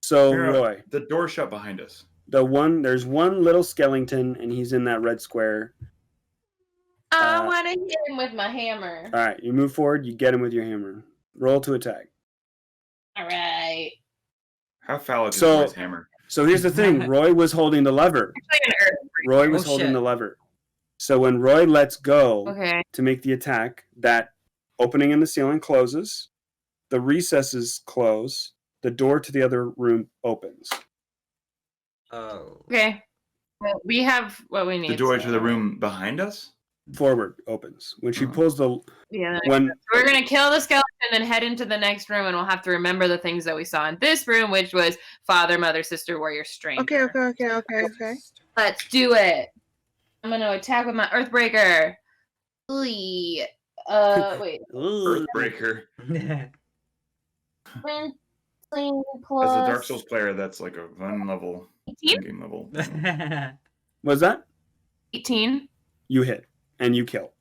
So Mira, Roy, the door shut behind us. there's one little skeleton, and he's in that red square. I want to hit him with my hammer. All right, you move forward. You get him with your hammer. Roll to attack. All right. How phallic is So- Roy's hammer? So here's the thing. Roy was holding the lever. Actually, an earth. Roy was Oh, holding shit. the lever. So when Roy lets go Okay. to make the attack, that opening in the ceiling closes. the recesses close, the door to the other room opens. Oh. Okay. Well, we have what we need. The door so- to the room behind us? Forward opens. When she Oh. pulls the Yeah. when We're gonna kill the skeleton and then head into the next room, and we'll have to remember the things that we saw in this room, which was father, mother, sister, warrior, stranger. Okay. Let's do it. I'm gonna attack with my Earthbreaker. Wait. Earthbreaker. Plus As a Dark Souls player, that's like a fun level, 18? game level. was that? 18. You hit and you kill.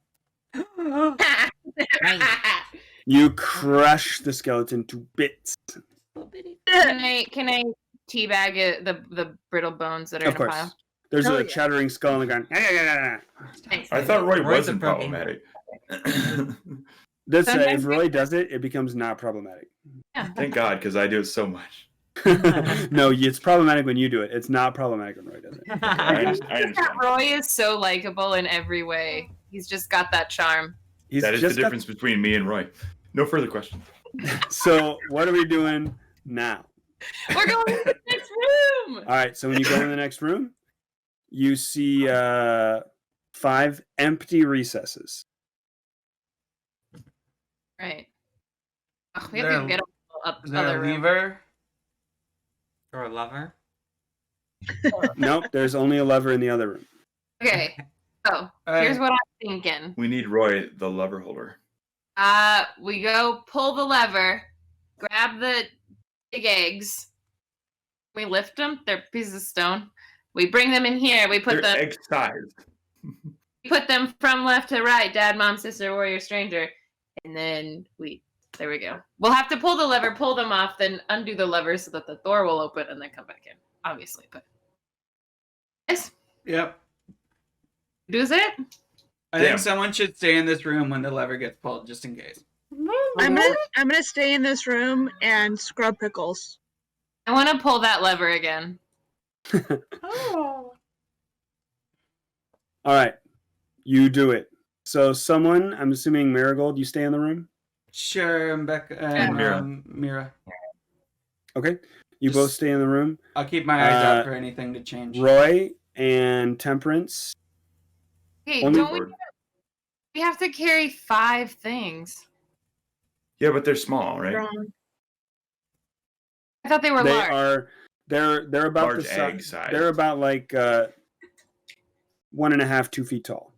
You crush the skeleton to bits. Can I teabag it, the brittle bones that are Of in a course. pile? There's Hell a yeah. chattering skull and going. Thanks. I thought Roy Roy's wasn't a pro gamer. problematic. This Sometimes if Roy does it, it becomes not problematic. Yeah. Thank God, because I do it so much. No, it's problematic when you do it. It's not problematic when Roy does it. I understand. Roy is so likable in every way. He's just got that charm. He's That is the just got- difference between me and Roy. No further questions. So what are we doing now? We're going to the next room. All right. So when you go in the next room, you see 5 empty recesses. Right. Oh, we have There- to get up Is there other a room. lever? Or a lover. Nope. There's only a lever in the other room. Okay. So here's what I'm thinking. We need Roy, the lever holder. We go pull the lever, grab the big eggs. We lift them. They're pieces of stone. We bring them in here. We put They're them. egg-sized. We put them from left to right. Dad, mom, sister, warrior, stranger, and then there we go. We'll have to pull the lever, pull them off, then undo the lever so that the door will open and then come back in. Obviously, but yes, Yep. does it? I Damn. think someone should stay in this room when the lever gets pulled, just in case. I'm gonna stay in this room and scrub pickles. I want to pull that lever again. Oh. All right. You do it. So someone, I'm assuming Marigold, you stay in the room? Sure, and Becca and Mira. Mira. Okay. You Just- both stay in the room. I'll keep my eyes out Uh, for anything to change. Roy and Temperance. Hey, Only- don't we have to carry 5 things? Yeah, but they're small, right? Wrong. I thought they were They large. are they're about Large the egg size. size. They're about like 1.5, 2 feet tall.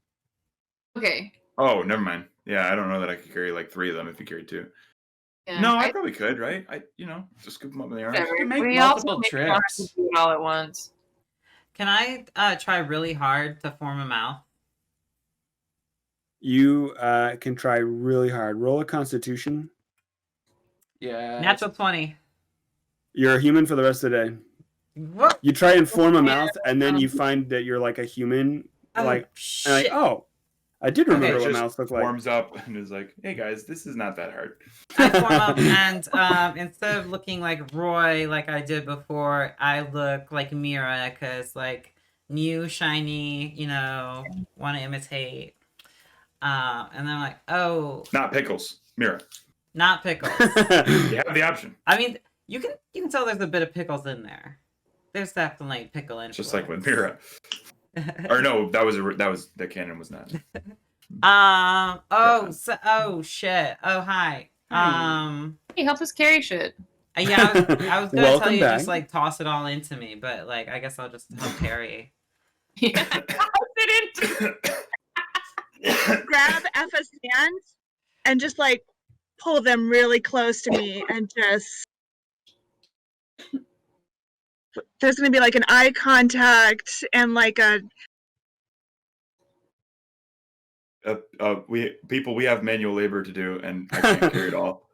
Okay. Oh, never mind. Yeah, I don't know that I could carry like 3 of them if you carry 2. Yeah. No, I probably could, right? Just scoop them up in the arms. Whatever. You can make We multiple also make it hard trips. to do it all at once. Can I try really hard to form a mouth? You can try really hard. Roll a Constitution. Yeah. Natural 20. You're a human for the rest of the day. What? You try and form a mouth, and then you find that you're like a human. Oh, like, shit. and like, oh, I did remember Okay, what just mouths look like. Warms up and is like, "Hey guys, this is not that hard." I form up and instead of looking like Roy like I did before, I look like Mira because like new, shiny, want to imitate. And then I'm like, oh, Not pickles, Mira. not pickles. You have the option, I mean, you can tell there's a bit of pickles in there. There's definitely pickle in. just like with Mira. Or no, that canon was not. Oh shit. Oh hi. Hey, help us carry shit. Yeah, I was gonna Welcome tell you back. just like toss it all into me, but like I guess I'll just help carry. Yeah. Toss it into. Grab Effa's hands and just like pull them really close to me and just. There's gonna be like an eye contact and like a. We have manual labor to do, and I can't carry it all.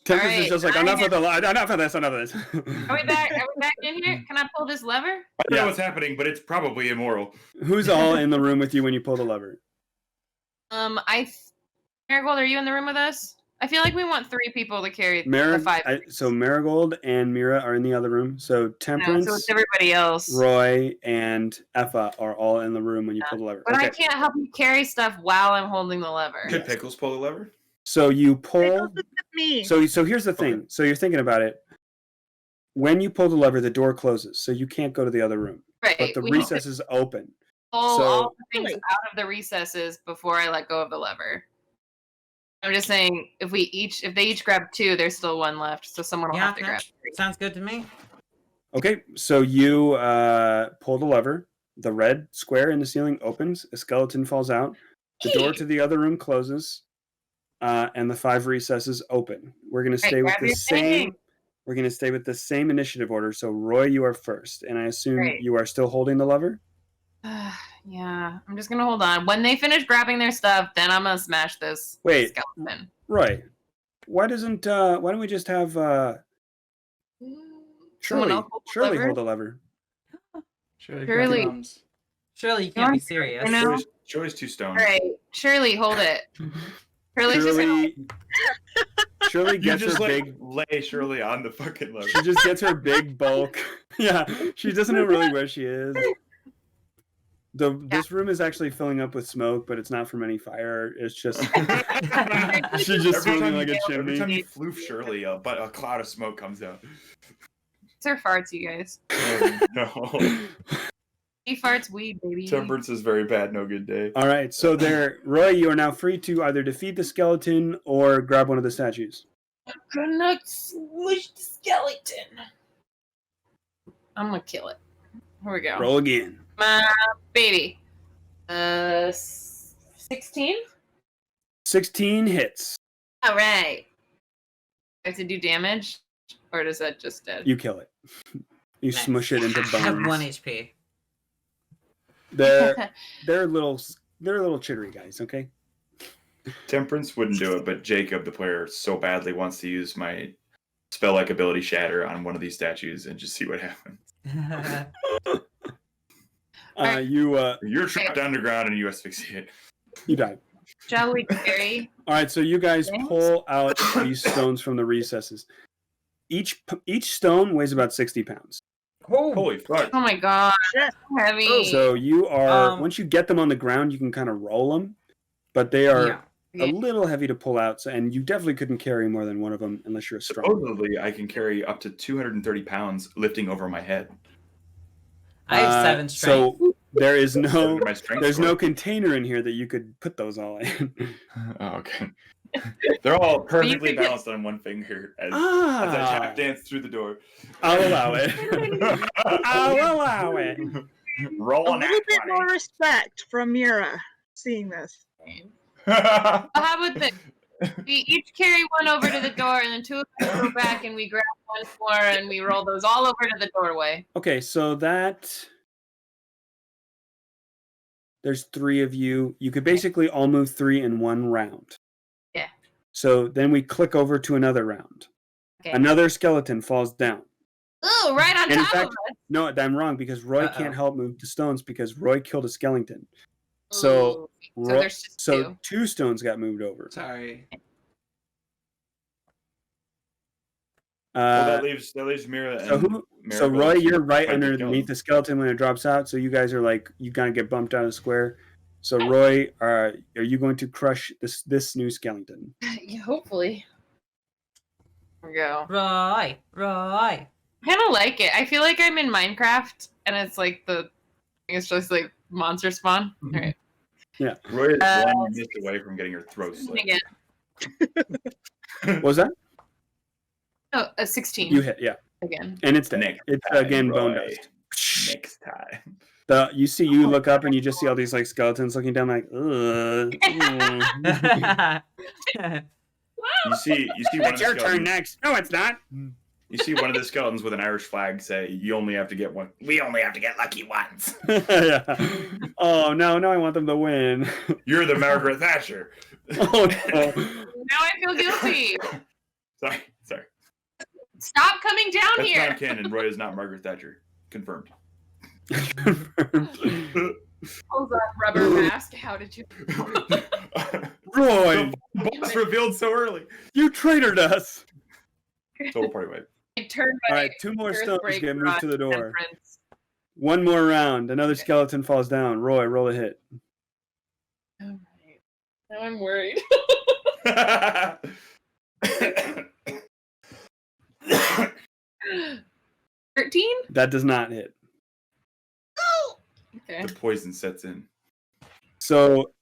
Temperance is Alright, just like, enough of this, enough of this. Are we back? Are we back in here? Can I pull this lever? I don't Yeah. know what's happening, but it's probably immoral. Who's all in the room with you when you pull the lever? Marigold, are you in the room with us? I feel like we want 3 people to carry the 5. So Marigold and Mira are in the other room. So No, Temperance, so it's everybody else. Roy, and Effa are all in the room when you pull the lever. But I Okay. can't help you carry stuff while I'm holding the lever. Could pickles pull the lever? So you pull. Pickles is the Me. So here's the thing. So you're thinking about it. When you pull the lever, the door closes, so you can't go to the other room. Right. But the we need to recess is open. pull So- all the things Really? out of the recesses before I let go of the lever. I'm just saying, if they each grab 2, there's still 1 left, so someone will have to grab 3. Sounds good to me. Okay, so you pull the lever. The red square in the ceiling opens. A skeleton falls out. The door to the other room closes, and the 5 recesses open. We're gonna stay with grab the your same. thing. We're gonna stay with the same initiative order. So Roy, you are first, and I assume Great. you are still holding the lever. Yeah, I'm just gonna hold on. When they finish grabbing their stuff, then I'm gonna smash this Wait. skeleton. Roy, why don't we just have Someone Shirley else hold the Shirley lever? hold the lever? Surely. Surely you can't be serious. I know. Shirley's 2 stone. All right, Shirley, hold it. Shirley's just gonna Shirley You gets just her like big. lay Shirley on the fucking lever. She just gets her big bulk. Yeah, she doesn't know really where she is. This room is actually filling up with smoke, but it's not from any fire. It's just she's just swimming like a Every time chimney. you floof Shirley, but a cloud of smoke comes out. It's her farts, you guys. Oh, no. He farts weed, baby. Temperance is very bad, no good day. All right, so Roy, you are now free to either defeat the skeleton or grab one of the statues. I'm gonna smush the skeleton. I'm gonna kill it. Here we go. Roll again. My baby. 16? 16 hits. All right. I have to do damage, or does that just dead? You kill it. You Nice. smush it into I have 1 bones. HP. They're a little chittery guys. Okay. Temperance wouldn't do it, but Jacob, the player, so badly wants to use my spell-like ability Shatter on one of these statues and just see what happens. You're trapped underground and you asphyxiate. You die. Shall we carry? All right, so you guys Thanks. pull out these stones from the recesses. Each stone weighs about 60 pounds. Holy fuck. Oh my god. Shit. Heavy. So you are once you get them on the ground, you can kind of roll them, but they are Yeah. a little heavy to pull out. So, and you definitely couldn't carry more than one of them unless you're a strong. Supposedly, I can carry up to 230 pounds lifting over my head. I have 7 strength. So there is no My strength there's score. no container in here that you could put those all in. Oh, okay. They're all perfectly could get- balanced on one finger as I tap dance through the door. I'll allow it. I'll allow it. Roll A an little act bit more respect from Mira seeing this. Well, how about this? We each carry one over to the door, and then 2 of us go back, and we grab 1 more, and we roll those all over to the doorway. Okay, so there's 3 of you. You could basically all move 3 in 1 round. Yeah. So then we click over to another round. Okay. Another skeleton falls down. Oh, right on And in top fact, of us. no, I'm wrong because Roy Uh-oh. can't help move the stones because Roy killed a skeleton. So, Ooh. So there's just 2. 2 stones got moved over. Sorry. Well, that leaves Mira and So Roy, Marigold you're right fight to kill underneath him. the skeleton when it drops out. So you guys are like, you gotta get bumped out of the square. So Roy, are you going to crush this new skeleton? Yeah, hopefully. There we go. Roy. I kind of like it. I feel like I'm in Minecraft, and it's like it's just like monster spawn. All right. Roy is 1 miss away from getting her throat slit. Again. What was that? Oh, a 16. You hit, yeah, Again. and it's dead. Next It's time, again bone Roy. dust. Next time. You look up and you just see all these like skeletons looking down like, ugh. You see one of It's the your turn skeletons. next. No, it's not. You see one of the skeletons with an Irish flag say, "You only have to get one. We only have to get lucky once." Yeah. Oh no, I want them to win. You're the Margaret Thatcher. Oh no. Now I feel guilty. Sorry. Stop coming down That's here. not canon. Roy is not Margaret Thatcher. Confirmed. Pulls on rubber mask. How did you? Roy, Boss revealed so early. you traitored us. Total party wipe. I turned All my right, 2 more stones Earthbreak get moved to the door. Temperance. 1 more round. Another skeleton falls down. Roy, roll a hit. All right. Now I'm worried. 13? That does not hit. Okay. The poison sets in. So,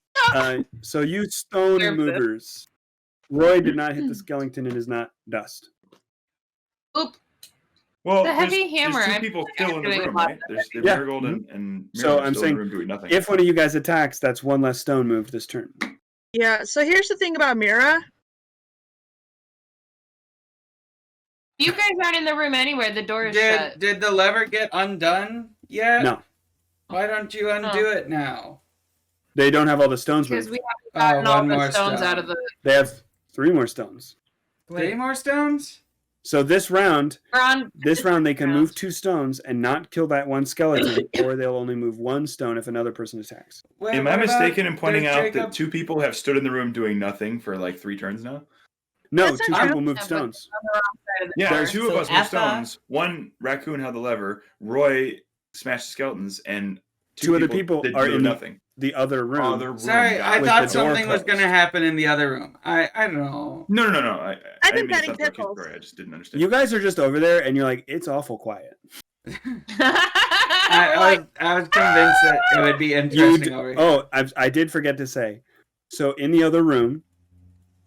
so you stone Deserves it. movers. Roy did not hit the skeleton and is not dust. Oop. Well, The heavy hammer, There's two I'm people like still in the doing a room, lot right? of There's Yeah. Marigold and Mira So are I'm still saying, in the room doing nothing. If one of you guys attacks, that's one less stone moved this turn. Yeah, so here's the thing about Mira. You guys aren't in the room anywhere. The door is shut. Did the lever get undone yet? No, Why don't you undo it now? they don't have all the stones Because moved. we haven't gotten all one the more stones stone. out of the. They have 3 more stones. 3 more stones? So this round, We're on. they can move 2 stones and not kill that one skeleton, or they'll only move 1 stone if another person attacks. Wait, Am I what about- mistaken in pointing does out Jacob- that 2 people have stood in the room doing nothing for like 3 turns now? No, That's 2 not people true. moved Yeah, but stones. on the wrong side of the Yeah, door. two of So us moved Effa- stones. One raccoon held the lever. Roy smashed the skeletons, and 2 other people did are really in nothing. the other room. Other room, Sorry, guys. I With thought the door something was closed. going to happen in the other room. I don't know. No. I've I been didn't mean to petting sound like a pickles. story. I just didn't understand. You guys are just over there, and you're like, it's awful quiet. We're I like, was convinced that it would be interesting over here. Oh, I did forget to say. So in the other room,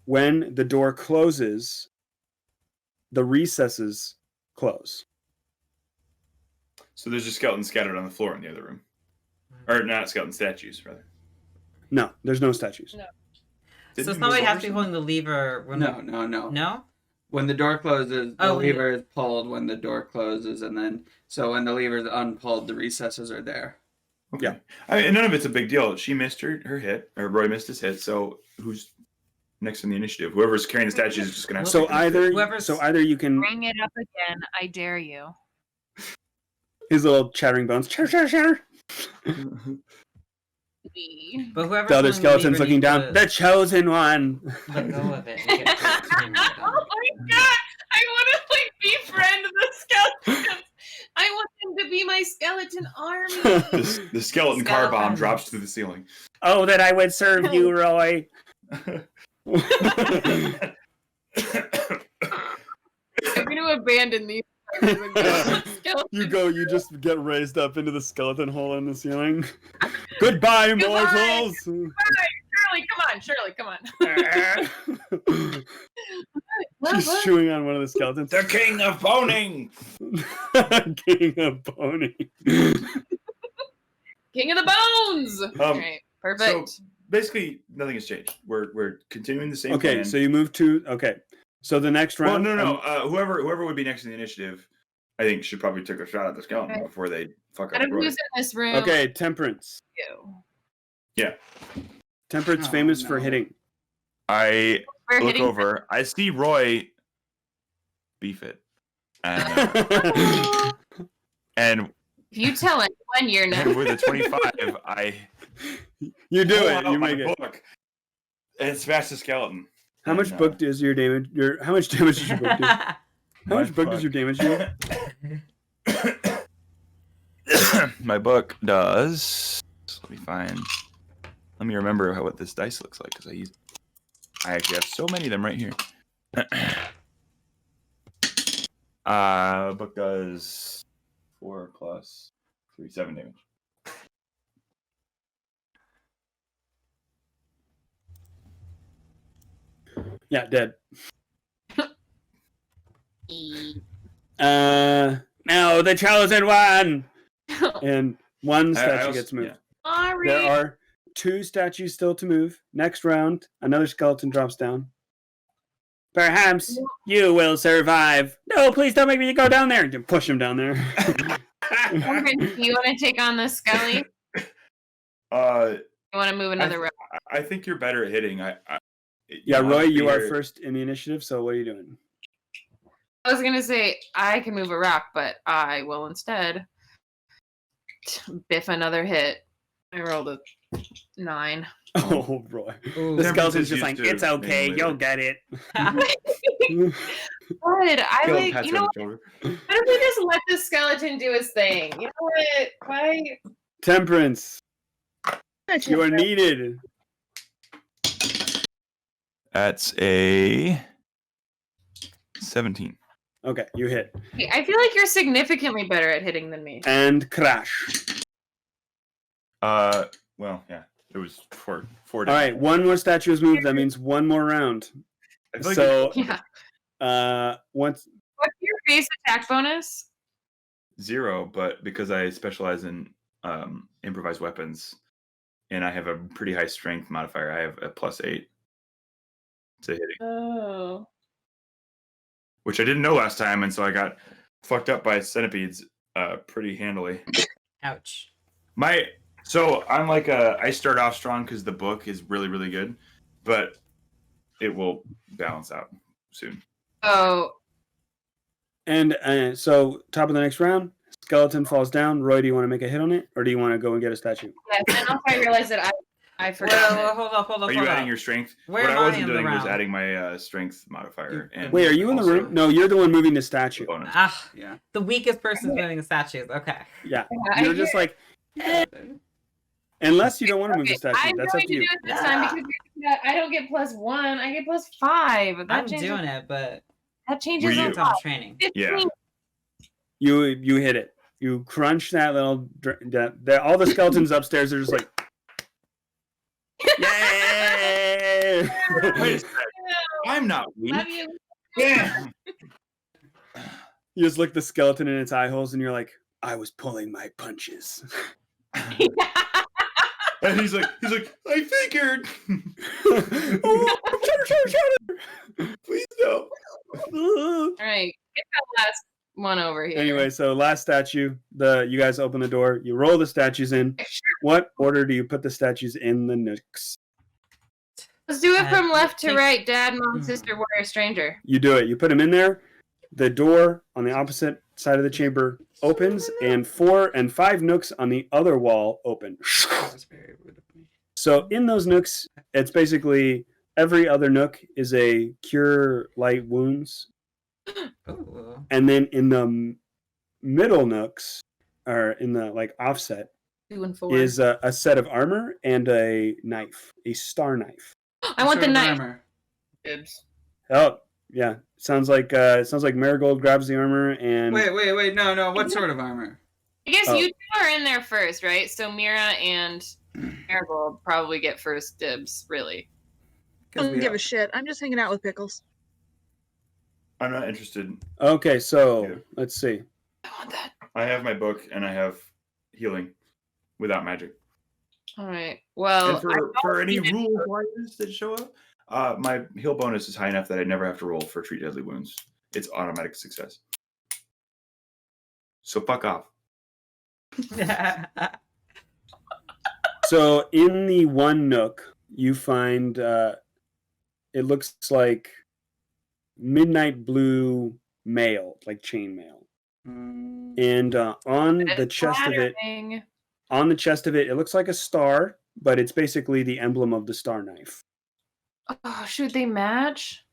when the door closes, the recesses close. So there's just skeletons scattered on the floor in the other room, or not skeleton statues, rather. No, there's no statues. No. Didn't So we somebody move has over to be some? holding the lever. When No, no, no. No? When the door closes, the Oh, when lever is pulled when the door closes, and then so when the lever is unpulled, the recesses are there. Okay. Yeah. I mean, none of it's a big deal. She missed her hit, or Roy missed his hit. So who's next in the initiative? Whoever's carrying the statues is just gonna have to. So take the hit. Whoever's- either you can Bring it up again. I dare you. his little chattering bones. Chatter. But whoever's The other holding the skeleton's lever looking needs down. to The chosen one. Let go of it. And get oh my god! I want to like befriend the skeletons. I want them to be my skeleton army. The skeleton car bomb Skeleton. drops to the ceiling. Oh, that I would serve you, Roy. I'm going to abandon these. Skeletons. You just get raised up into the skeleton hole in the ceiling. Goodbye, Goodbye. mortals. Shirley, come on. She's chewing on one of the skeletons. The king of boning. King of Pony. King of the bones. All right, perfect. So basically, nothing has changed. We're continuing the same. Okay, plan. so you move to So the next Well, round. no. Whoever would be next in the initiative, I think should probably take a shot at the skeleton Okay. before they fuck up Out of Roy. who's in this room? Okay, Temperance. You. Yeah, Temperance Oh, famous for no. hitting. I We're look hitting. over. I see Roy beef it, and, and If you tell anyone, you're not. with a 25, I You do pull it. out You my make it. book and smash the skeleton. How much And, book is your damage? How much damage does your book do? How my much book does your damage do? My book does. Let me find. Let me remember what this dice looks like because I actually have so many of them right here. Book does 4 plus 3, 7 damage. Yeah, dead. No, the chosen one. And one statue gets moved. Sorry. There are 2 statues still to move. Next round, another skeleton drops down. Perhaps you will survive. No, please don't make me go down there. And push him down there. Morgan, do you want to take on the Skelly? You want to move another round? I think you're better at hitting. Yeah, Roy, you are here. first in the initiative. So what are you doing? I was gonna say I can move a rock, but I will instead biff another hit. I rolled a 9. Oh, Roy. Ooh. The Temperance skeleton's is just like, used to it's okay, being you'll later. get it. Good. I Caleb like. pats You her know, on the shoulder. what if we just let the skeleton do his thing? You know what? Why? Temperance, you are needed. That's a 17. Okay, you hit. I feel like you're significantly better at hitting than me. And crash. Well, yeah. It was four. All right, one more statue is moved. That means one more round. I feel like So, What's your base attack bonus? 0, but because I specialize in improvised weapons, and I have a pretty high strength modifier, I have a +8 to hitting. Oh. Which I didn't know last time, and so I got fucked up by centipedes pretty handily. Ouch. So I'm like I start off strong because the book is really, really good, but it will balance out soon. Oh. And so, top of the next round, skeleton falls down. Roy, do you want to make a hit on it, or do you want to go and get a statue? Yes, and also I realized that I forgot. Well, hold up. Are you adding your strength? Where what am I I wasn't in the doing was round? adding my strength modifier. And Wait, are you in the also room? No, you're the one moving the statue. bonus. Ah, Yeah. the weakest person's moving the statues. Okay. Yeah, Yeah, you're just like, unless you don't want to move the statue, I'm that's up going to to do you. it this time because I don't get +1. I get +5. I'm doing it, but That changes Were a you? it's on lot. training. 15. Yeah. You hit it. You crunch that little. All the skeletons upstairs are just like, yay! Wait a second. I'm not weak. Love you. Yeah. You just look the skeleton in its eye holes, and you're like, I was pulling my punches. And he's like, I figured. Oh, Shatter! Please no. All right, get that last one over here. Anyway, so last statue. You guys open the door. You roll the statues in. What order do you put the statues in the nooks? Let's do it from left to take- right. Dad, mom, sister, warrior, stranger. You do it. You put them in there. The door on the opposite side of the chamber opens, and 4 and 5 nooks on the other wall open. That's very rude of me. So in those nooks, it's basically every other nook is a cure light wounds, Ooh. and then in the middle nooks, or in the like offset, 2 and 4. is a set of armor and a knife, a star knife. I want the Sort of knife. armor. Dibs. Oh yeah, sounds like Marigold grabs the armor and Wait. No. What sort of armor? I guess Oh. you two are in there first, right? So Mira and Marigold probably get first dibs, really. I don't give a shit. I'm just hanging out with Pickles. I'm not interested. Okay, so Yeah. let's see. I want that. I have my book and I have healing without magic. All right. Well, And for any rule warriors that show up, my heal bonus is high enough that I never have to roll for treat deadly wounds. It's automatic success. So fuck off. So in the one nook, you find it looks like midnight blue mail, like chain mail, and on the chest of it, it looks like a star, but it's basically the emblem of the star knife. Oh, should they match?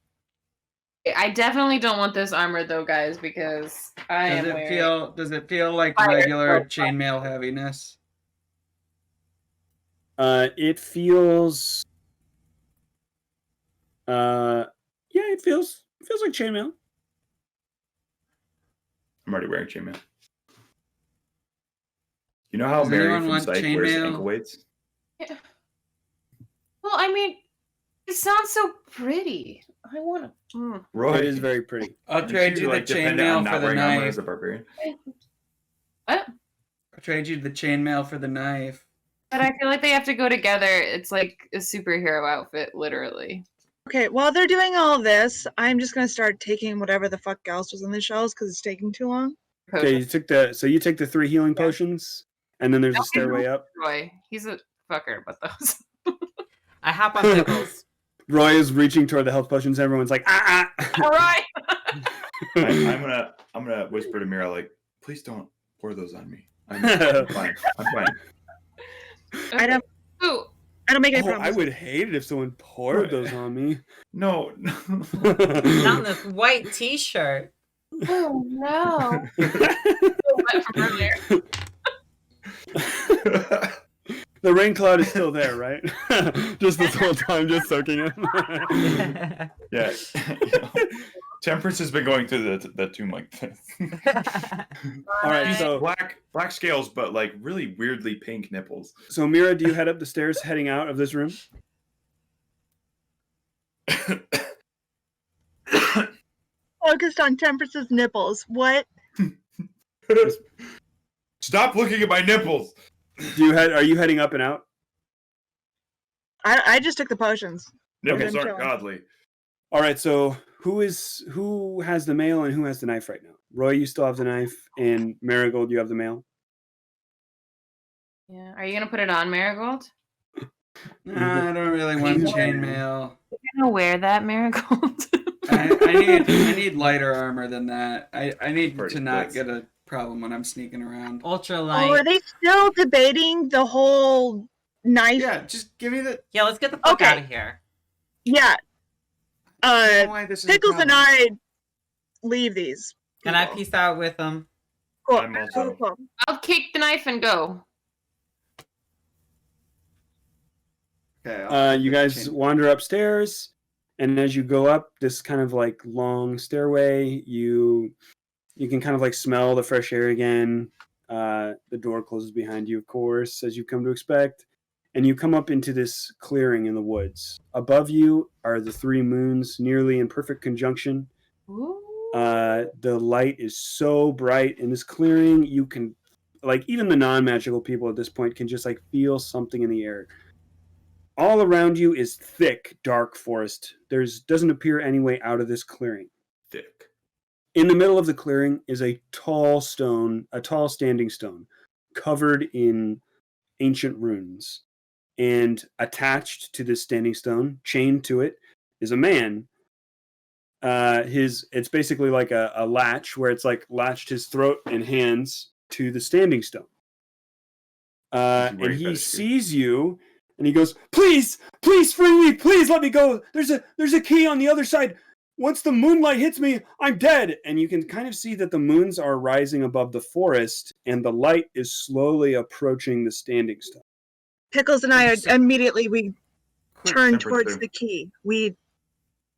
I definitely don't want this armor though, guys, because Does it feel like Fire. regular chainmail heaviness? It feels, yeah, it feels like chainmail. I'm already wearing chainmail. You know how Does Mary anyone from want Psych wears chainmail? ankle weights? Yeah. Well, I mean, it sounds so pretty. I want to. Roy, It is very pretty. I'll aren't trade you the dependent on chainmail not for the wearing armor knife. as a barbarian? What? I'll trade you the chainmail for the knife. But I feel like they have to go together. It's like a superhero outfit, literally. Okay, while they're doing all this, I'm just gonna start taking whatever the fuck else was in the shells because it's taking too long. Okay, you took the 3 healing potions, and then there's a stairway up. Roy, he's a fucker about those. I hop on Pickles. Roy is reaching toward the health potions. Everyone's like, ah. All right. I'm gonna whisper to Mira, like, please don't pour those on me. I'm fine. I'm fine. I don't. Ooh. I don't make any Oh, I promises. would hate it if someone poured those on me. No. Not in this white t-shirt. Oh no. Wet from earlier. The rain cloud is still there, right? Just this whole time, just soaking in. Yeah. Temperance has been going through the tomb like this. All right, so black scales, but like really weirdly pink nipples. So Mira, do you head up the stairs heading out of this room? Focused on Temperance's nipples. What? Stop looking at my nipples. Are you heading up and out? I just took the potions. Nipples Okay. aren't godly. All right, so who has the mail and who has the knife right now? Roy, you still have the knife, and Marigold, you have the mail. Yeah. Are you gonna put it on Marigold? Nah, I don't really want chainmail. You're gonna wear that, Marigold? I need lighter armor than that. I need Pretty to not close. get a problem when I'm sneaking around. Ultralight. Oh, are they still debating the whole knife? Yeah, just give me the. Yeah, let's get the fuck Okay. out of here. Yeah. I don't know why this is a Pickles and problem. I leave these. And I peace out with them. Cool. I'm also- Cool. I'll kick the knife and go. Okay. You guys wander upstairs, and as you go up this kind of like long stairway, you can kind of like smell the fresh air again. The door closes behind you, of course, as you've come to expect, and you come up into this clearing in the woods. Above you are the three moons, nearly in perfect conjunction. Ooh. The light is so bright in this clearing, you can, like, even the non-magical people at this point can just like feel something in the air. All around you is thick, dark forest. Doesn't appear any way out of this clearing. Thick. In the middle of the clearing is a tall standing stone, covered in ancient runes. And attached to this standing stone, chained to it, is a man. It's basically like a latch where it's like latched his throat and hands to the standing stone. And he sees you, and he goes, "Please, please free me! Please let me go! There's a key on the other side. Once the moonlight hits me, I'm dead." And you can kind of see that the moons are rising above the forest, and the light is slowly approaching the standing stone. Pickles and I immediately Quick, turn Temperance towards too. the key.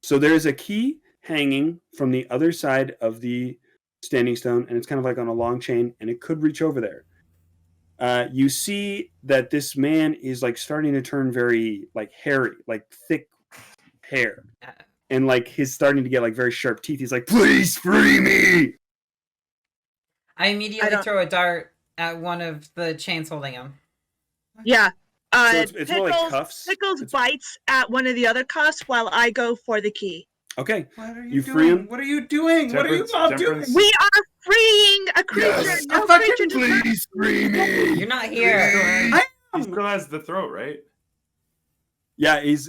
So there's a key hanging from the other side of the standing stone, and it's kind of like on a long chain, and it could reach over there. You see that this man is like starting to turn very like hairy, like thick hair, and like he's starting to get like very sharp teeth. He's like, "Please free me!" I immediately throw a dart at one of the chains holding him. Yeah. So it's more like cuffs. Pickles bites at one of the other cuffs while I go for the key. Okay. What are You you free doing? him? What are you doing? What are you all doing? Temperance. We are freeing a creature. Yes, No a fucking creature deserves. Please free me! You're not here. He still has the throat, right? Yeah, he's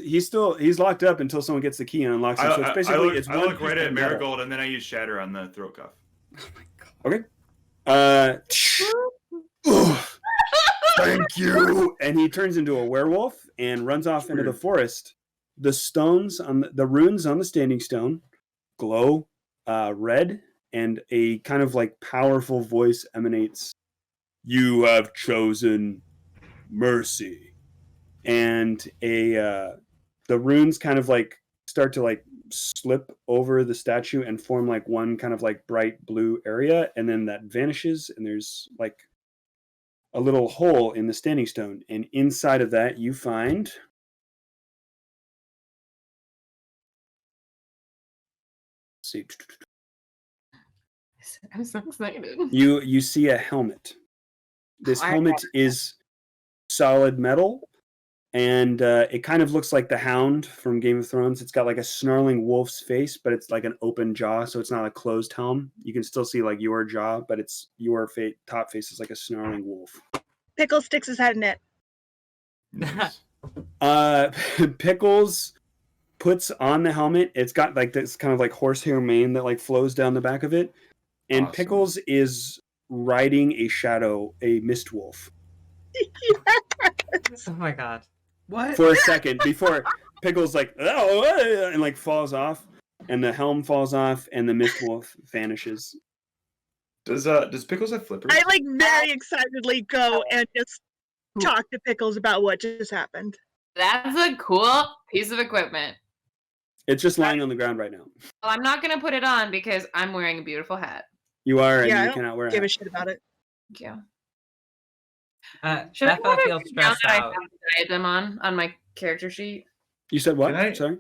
locked up until someone gets the key and unlocks him. So it's basically I look right at Marigold, and then I use Shatter on the throat cuff. Oh my god. Ugh. Thank you. And he turns into a werewolf and runs off into the forest. The runes on the standing stone glow red, and a kind of like powerful voice emanates. "You have chosen mercy." And the runes kind of like start to like slip over the statue and form like one kind of like bright blue area, and then that vanishes, and there's like a little hole in the standing stone, and inside of that you find I'm so excited. you see a helmet. This helmet is solid metal, and it kind of looks like the Hound from Game of Thrones. It's got like a snarling wolf's face, but it's like an open jaw, so it's not a closed helm. You can still see like your jaw, but it's your top face is like a snarling wolf. Pickles sticks his head in it. Nice. Pickles puts on the helmet. It's got like this kind of like horsehair mane that like flows down the back of it, and Awesome. Pickles is riding a mist wolf Oh my god. What? for a second before Pickles like and like falls off, and the helm falls off, and the mist wolf vanishes. Does Pickles have flippers? I like very excitedly go and just talk to Pickles about what just happened. That's a cool piece of equipment. It's just lying on the ground right now. Well, I'm not gonna put it on because I'm wearing a beautiful hat. You are, and Yeah, I you don't cannot wear a give a hat. shit about it. Thank you. Effa I have feels it down stressed that I out. have the diadem on my character sheet? You said what? Can I- Sorry.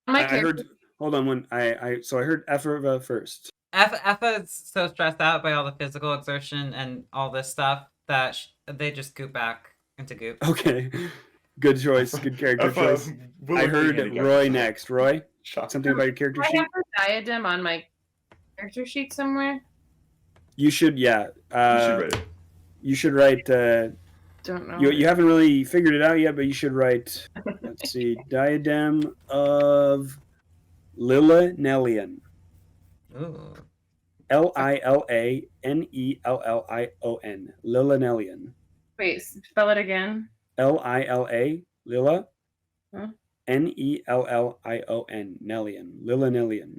On my I character heard. Hold on. When I heard Effa first. Effa is so stressed out by all the physical exertion and all this stuff that they just goop back into goop. Okay. Good choice. Good character choice. I heard Roy next. Roy, something about your character I sheet. have the diadem on my character sheet somewhere. You should, yeah. You should write it. You should write. Don't know. You haven't really figured it out yet, but you should write. Let's see, diadem of Lilanelion. Ooh. Lilanellion. Lilanelion. Wait, spell it again. Lila. Lila. Huh? Nellion. Nellion. Lilanelion.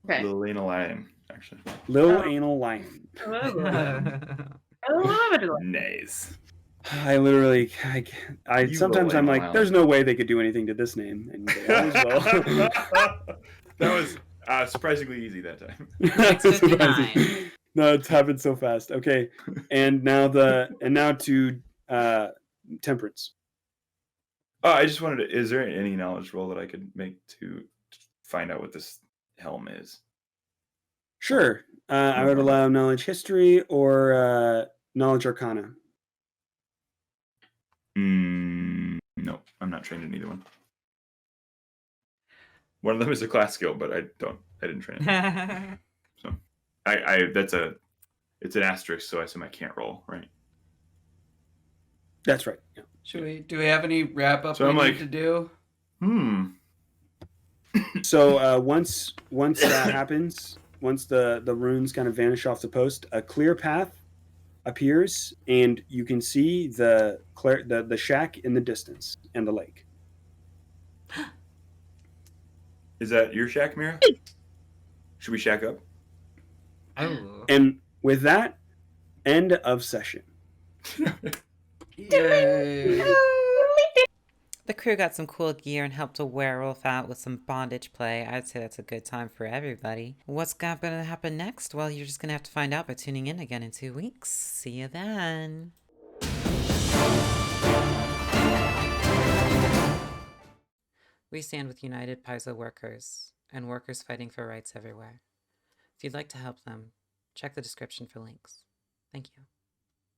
Okay. Little anal lion, actually. Lil Anal Lion. I love it. Nice. I literally, I You sometimes Lil I'm Anal like, Lion. there's no way they could do anything to this name, and they always will. That was surprisingly easy that time. 6:59. No, it's happened so fast. Okay, and now to Temperance. Oh, I just wanted to. Is there any knowledge roll that I could make to find out what this helm is? Sure, I would allow knowledge history or knowledge arcana. No, I'm not trained in either one. One of them is a class skill, but I didn't train it. So it's an asterisk, so I assume I can't roll, right? That's right. Yeah. Do we have any wrap up So we I'm need like, to do? So once that happens, once the runes kind of vanish off the post, a clear path appears, and you can see the shack in the distance and the lake. Is that your shack, Mira? Should we shack up? Oh. And with that, end of session. Yay. The crew got some cool gear and helped a werewolf out with some bondage play. I'd say that's a good time for everybody. What's going to happen next? Well, you're just going to have to find out by tuning in again in 2 weeks. See you then. We stand with United Paizo workers and workers fighting for rights everywhere. If you'd like to help them, check the description for links. Thank you.